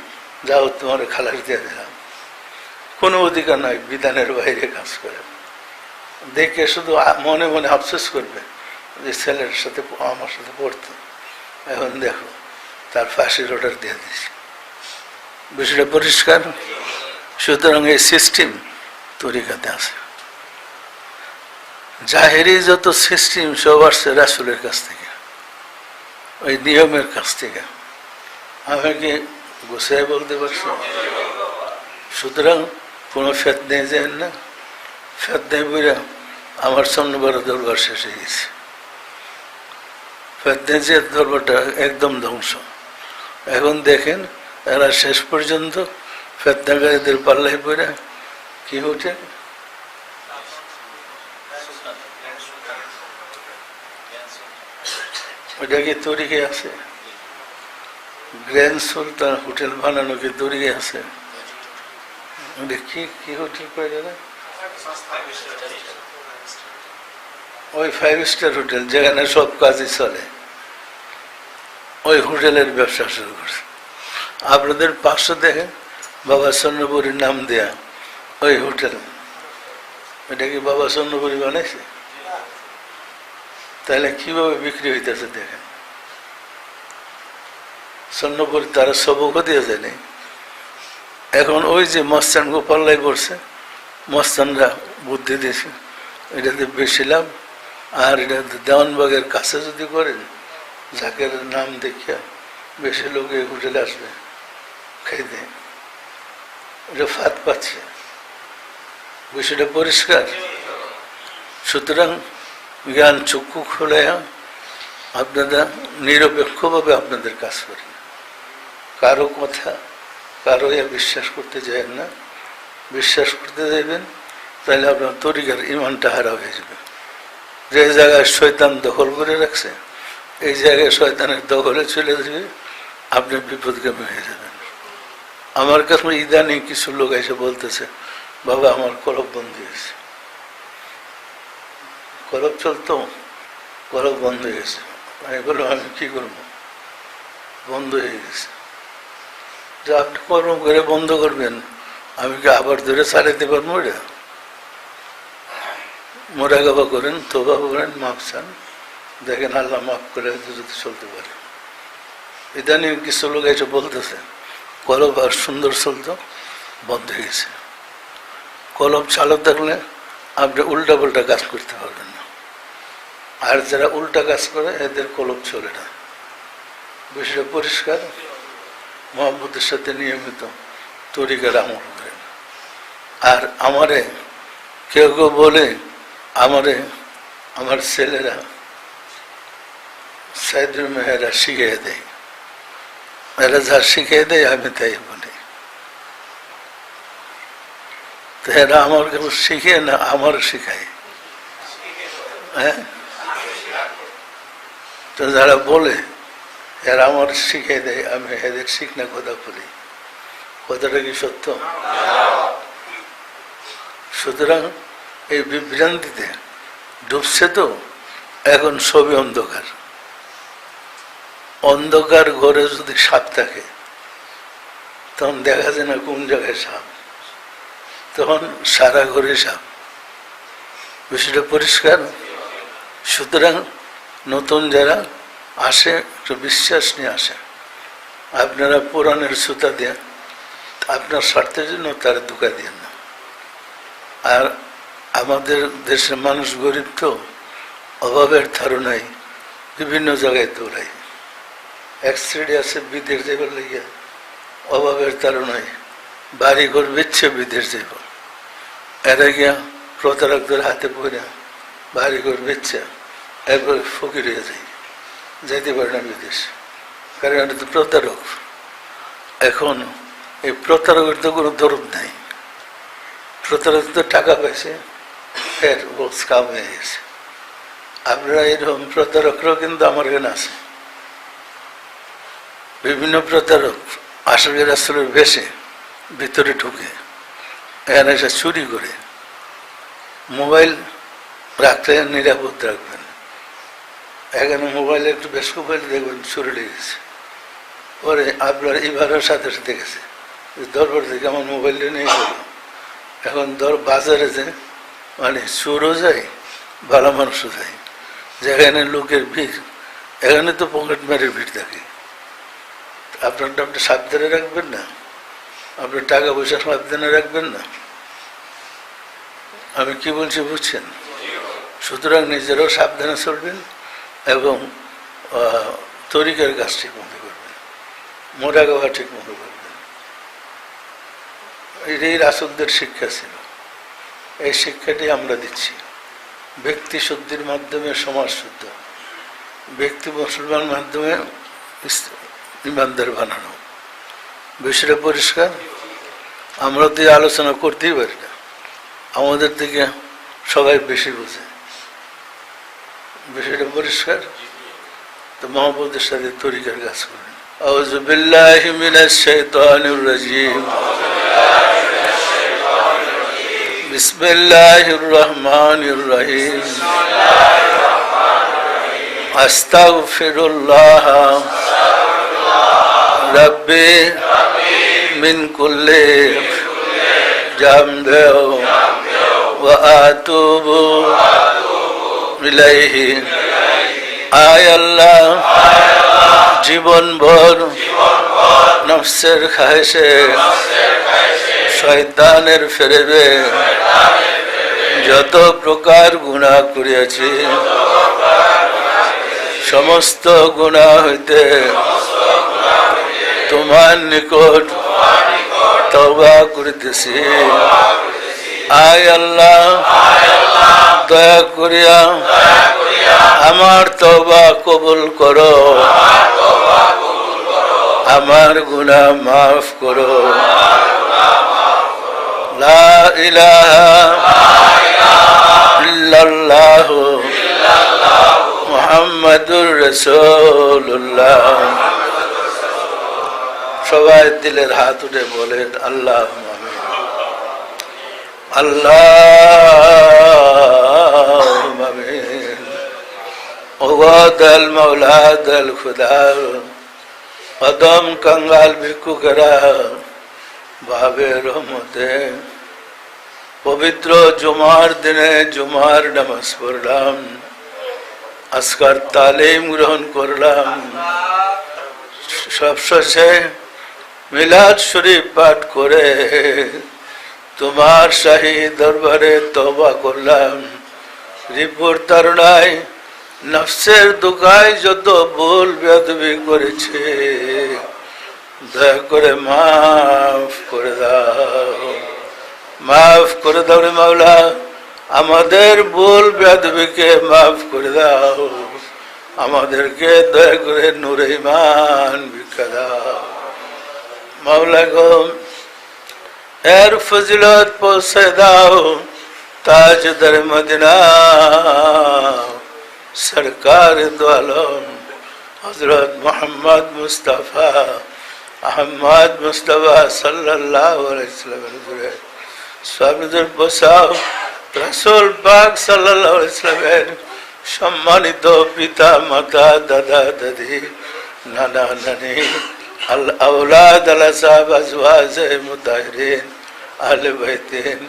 যাও তোমার খালাস দিয়ে দিলাম। কোনো অধিকার নাই, বিধানের বাইরে কাজ করে। দেখে শুধু মনে মনে আফসোস করবে যে ছেলের সাথে আমার সাথে পড়তো, এখন দেখো তার ফাঁসির অর্ডার দিয়ে দিয়েছে। বিষয়টা পরিষ্কার। সুতরাং এই সিস্টেম তরিকাতে আছে। জাহেরি যত সিস্টেম সব আসছে রাসূলের কাছ থেকে, ওই নিয়মের কাছ থেকে। আমাকে গুছিয়ে বলতে পারছি? সুতরাং কোনো ফেতনায় যায় না। ফেতনায় বইরা আমার চন্দ্রপাড়া দরবার শেষ হয়ে গেছে। ফেতনায় যে দরবারটা একদম ধ্বংস। এখন দেখেন এরা শেষ পর্যন্ত ফেতনাকারীদের পাল্লায় পড়ে কি উঠে? ওইটা কি তরিকে আছে? গ্র্যান্ড সুলতান হোটেল বানানো কি তরিকে আছে? কি কি হোটেল পাইলে না? ওই 5 স্টার হোটেল, যেখানে সব কাজই চলে, ওই হোটেলের ব্যবসা শুরু করছে। আপনাদের পাশে দেখেন বাবা চন্দ্রপুরীর নাম দেয়া ওই হোটেল, এটা কি বাবা চন্দ্রপুরী বানাইছে? তাহলে কিভাবে বিক্রি হইতেছে দেখেন। চন্দ্রপুরী তারা সবকও দিয়ে যায়নি। এখন ওই যে মস্তান গোপাল্লাই পড়ছে, মস্তানরা বুদ্ধি দিয়েছে এটাতে বেশি লাভ। আর এটা দেওয়ানবাগের কাছে যদি করেন, জাকের নাম দেখিয়া বেশি লোক এই হোটেলে আসবে খাইতে, এটা ফাঁদ পাচ্ছে। বিষয়টা পরিষ্কার। সুতরাং জ্ঞান চক্ষু খোলাইয়া আপনারা নিরপেক্ষভাবে আপনাদের কাজ করেন। কারো কথা কারো বিশ্বাস করতে যায় না। বিশ্বাস করতে যাবেন তাহলে আপনার তরিকার ইমানটা হারা হয়ে যাবে। যে জায়গায় শয়তান দখল করে রাখছে এই জায়গায় শয়তানের দখলে চলে যাবে, আপনি বিপদগামী হয়ে যাবেন। আমার কাছে ইদানিং কিছু লোক এসে বলতেছে, বাবা আমার কলব বন্ধ হয়েছে। কলব চলতো, কলব বন্ধ হয়ে গেছে। আমি বললাম আমি কি করবো, বন্ধ হয়ে গেছে। যে আপনি কর্ম করে বন্ধ করবেন, আমি কি আবার ধরে চালাতে পারবো? এটা মোরাকাবা করেন, তোবা করেন, মাফ চান, দেখেন আল্লাহ মাফ করে যদি চলতে পারে। ইদানিং কিছু লোক এসে বলতেছে কলব আর সুন্দর চলতো, বন্ধ হয়ে গেছে। কলব চালু থাকলে আপনি উল্টা পাল্টা কাজ করতে পারবেন না, আর যারা উল্টা কাজ করে এদের কলব চলে না। বিষয়টা পরিষ্কার। মোহাম্মদের সাথে নিয়মিত তরিকার আমল করেন। আর আমারে কেউ কেউ বলে, আমার ছেলেরা সাইদুল মেহেরা শিখিয়ে দেয়, এরা যা শিখিয়ে দেয় আমি তাই বলি। তো এরা আমার কাছে শিখে না, আমার শিখায়। হ্যাঁ, তো যারা বলে এরা আমার শিখিয়ে দেয়, আমি এদের শিখনা কথা বলি। কথাটা কি সত্য? সুতরাং এই বিভ্রান্তিতে ডুবছে তো এখন সবই অন্ধকার। অন্ধকার ঘরে যদি সাপ থাকে তখন দেখা যায় না কোন জায়গায় সাপ, তখন সারা ঘরে সাপ। বিষয়টা পরিষ্কার। সুতরাং নতুন যারা আসে একটু বিশ্বাস নিয়ে আসে। আপনারা পুরাণের সুতা দিয়ে আপনার স্বার্থের জন্য তারা ধোঁকা দিয়ে না। আর আমাদের দেশের মানুষ গরিব তো, অভাবের ধারণায় বিভিন্ন জায়গায় দৌড়ায়। এক শ্রেণী আছে বিদেশ যাইবার লাগিয়া, অভাবের ধারণায় বাড়ি ঘর বেচছে বিদেশ যাইব। এরা গিয়া প্রতারকদের হাতে পড়ে বাড়ি ঘর বেচছে, একবার ফকির হয়ে যায়, যাইতে পারে না বিদেশ, কারণ এটা তো প্রতারক। এখন এই প্রতারকের তো কোনো দরদ নাই। প্রতারক তো টাকা পাইছে, ফের বোঝ কাম হয়ে গেছে। আপনারা এরকম প্রতারকরাও কিন্তু আমার এখানে আছে। বিভিন্ন প্রতারক আসলে রাস্তার বেশে ভিতরে ঢুকে এখানে এসে চুরি করে। মোবাইল রাখতে নিরাপদ রাখবেন। এখানে মোবাইলে একটু বেশ মোবাইল দেখবেন চুরি লেগেছে, পরে আপনার এবারের সাথে সাথে গেছে দরবার থেকে আমার মোবাইলটা নিয়ে গেল। এখন বাজারে যে মানে চোরও যায়, ভালো মানুষও যায়। যেখানে লোকের ভিড়, এখানে তো পকেট মারের ভিড় থাকে। আপনারটা আপনি সাবধানে রাখবেন না, আপনার টাকা পয়সা সাবধানে রাখবেন না। আমি কি বলছি বুঝছেন? সুতরাং নিজেরাও সাবধানে চলবেন এবং তরিকার কাজ ঠিক মতো করবেন, মোরাকাবা ঠিক মতো করবেন। এটাই রাসূলদের শিক্ষা ছিল। এই শিক্ষাটি আমরা দিচ্ছি। ব্যক্তি শুদ্ধির মাধ্যমে সমাজ শুদ্ধ, ব্যক্তি মুসলমান মাধ্যমে ইমানদার বানানো। বিষয়টা পরিষ্কার। আমরা তো আলোচনা করতেই পারি না, আমাদের থেকে সবাই বেশি বোঝে। বিষয়টা পরিষ্কার। তো মহব্বতের সাথে তরিকার কাজ করেন। আউযু বিল্লাহি মিনাশ শাইতানির রাজিম। বিসমিল্লাহির রহমানির রহিম। আস্তাগফিরুল্লাহ রাব্বি মিন কুল্লি জামবিন ওয়া আতুবু ইলাইহি। আয় আল্লাহ, জীবনভর নফসের খায়েশে শয়তানের ফেরেবে যত প্রকার গুনাহ করিয়াছি, সমস্ত গুনাহ হইতে তোমার নিকট তওবা করিতেছি। আয় আল্লাহ, দয়া করিয়া আমার তওবা কবুল করো, আমার গুনাহ মাফ করো। লা ইলাহা ইল্লাল্লাহু মুহাম্মাদুর রাসূলুল্লাহ। সবাই দিলের হাত উঠে বলেন আল্লাহুম্মা আমিন। আল্লাহুম্মা আমিন। ওয়া দাল মাওলা দাল খুদা কদম কঙ্গাল ভিক্ষুকেরা ভাবে রহমতে পবিত্র জুমার দিনে জুমার নামাজ পড়লাম, আজকার তালিম গ্রহণ করলাম, সবশেষে মিলাদ শরীফ পাঠ করে তোমার শাহী দরবারে তওবা করলাম। রিপুর তারুণায় নফসের দুগায় যত ভুল বেয়াদবি করেছে দয়া করে মাফ করে দাও, মাফ করে দাও রে মাওলা। আমাদের ভুল বেয়াদবিকে মাফ করে দাও, আমাদেরকে দয়া করে নূরে ঈমান ভিক্ষা দাও মাওলা গো। এর ফজিলত পৌঁছে দাও তাজদার মদিনা সরকার দো আলম হযরত মুহাম্মদ মুস্তাফা আহমদ মুস্তাফা সাল্লাল্লাহু আলাইহি ওয়াসাল্লামের সামনে বসাও। রাসূল পাক সাল্লাল্লাহু আলাইহি ওয়াসাল্লামের সম্মানিত পিতা মাতা দাদা দাদি নানা নানি আল আওলাদ আল আসহাব আজওয়াজ মুতাহহিরিন আহলে বাইতিন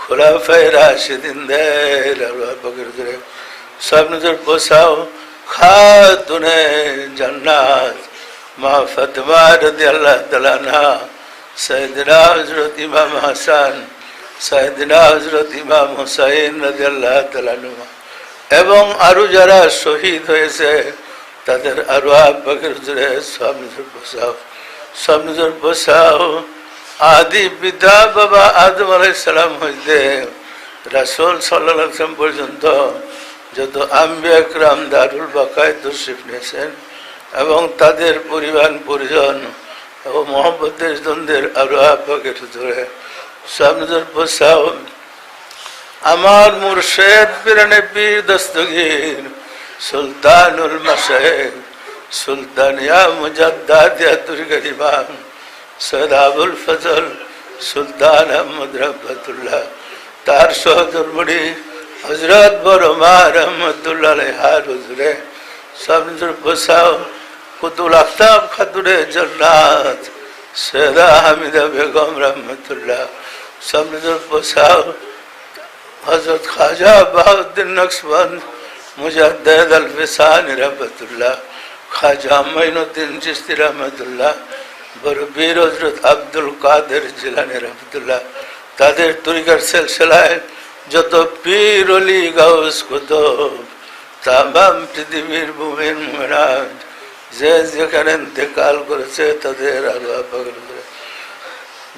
খুলাফায়ে রাশিদিনদের আল্লাহ পাকের দরে সব নজর বসাও। খাতুনে জান্নাত মা ফাতেমা রাদিয়াল্লাহু তাআলা আনহা, সাইয়েদনা হযরত ইমাম হাসান, সাইয়েদনা হযরত ইমাম হুসাইন রাদিয়াল্লাহু তাআলা আনহু এবং আরো যারা শহীদ হয়েছে তাদের আরওয়াহ পাকের দরে সব নজর বসাও, সব নজর বসাও। আদি পিতা বাবা আদম আলাইহিস সালাম হইতে রাসূল সাল্লাল্লাহু আলাইহি ওয়াসাল্লাম পর্যন্ত যত আম্বিয়া কিরাম দারুল বাকায় তশরিফ নিয়েছেন এবং তাদের পরিবার পরিজন ও মোহাম্মতের জনদের আরওয়াহ পাকের দরে সব নজর বসাও। আমার মুর্শিদ পিরানে পীর দস্তগীর সুলতানুল মাশায়েখ সুলতানিয়া মুজাদ্দাদিয়াতুল গরিবাম সৈয়দ আবুল ফজল সুলতান আহমদ রহমতুল্লাহ, তার সহধর্মণি হযরত বড়মা রহমতুল্লাহ আলাইহার হুজুরে সব নজর বসাও। কুতুল আফতাব খাতুনে জান্নাত সৈয়দা হামিদা বেগম রহমতুল্লাহ সব নজর বসাও। হযরত খাজা বাহাউদ্দিন নকশবন্দ মুজাদ্দিদ আল ফিসানি রহমতুল্লাহ, খাজা মাইনুদ্দিন চিশতি রহমতুল্লাহ, বড় বীর হযরত আব্দুল কাদের জিলানী রহমতুল্লাহ, তাদের তরিকার সিলসিলায় যত পীর ওলি গাউস কুতুব তামাম পৃথিবীর মুমিন মুমিনাত যে যেখানে ইন্তেকাল করেছে তাদের আরওয়াহ পাকের দরে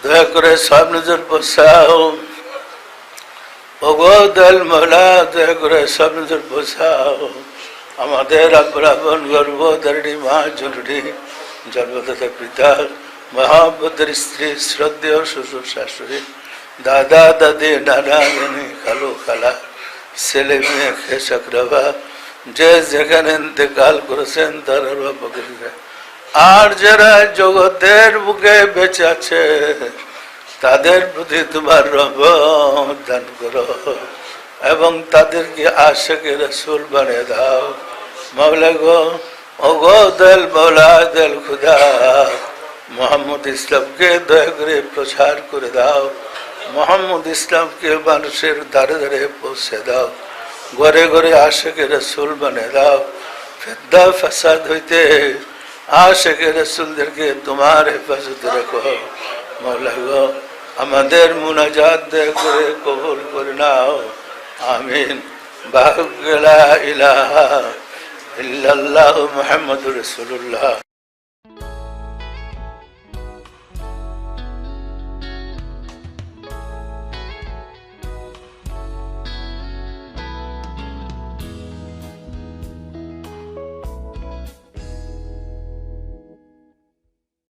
দয়া করে সব নজর বসাও। ওগো দয়াল মাওলা দয়া করে সব নজর বসাও। আমাদের আপন গর্ভধারিণী মা জননী জন্মদাতা পিতা মহাবতের স্ত্রী শ্রদ্ধেয় শ্বশুর শাশুড়ি দাদা দাদি নানা নানি খালু খালা ছেলে মেয়ে খেসাক রাবা যে যেখানে ইন্তেকাল করেছেন তার আরওয়াহ পাকের দরে আর যারা জগতের বুকে বেঁচে আছে তাদের প্রতি তোমার রহমত দান করো এবং তাদেরকে আশিকে রাসূল বানিয়ে দাও মাওলা গো। ওগো দয়াল মাওলা দয়াল খুদা মুহাম্মদ ইসলামকে দয়া করে প্রচার করে দাও, মুহাম্মদ ইসলামকে মানুষের দ্বারে দ্বারে পৌঁছে দাও, ঘরে ঘরে আশিকে রাসূল বানিয়ে দাও। ফিতনা ফাসাদ হইতে আশিকে রাসূলদেরকে তোমার হেফাজতে রাখো মাওলা গো। আমাদের মুনাজাত দয়া করে কবুল করে নাও আমিন। বাহুক লা ইলাহা ইল্লাল্লাহু মুহাম্মাদুর রাসূলুল্লাহ।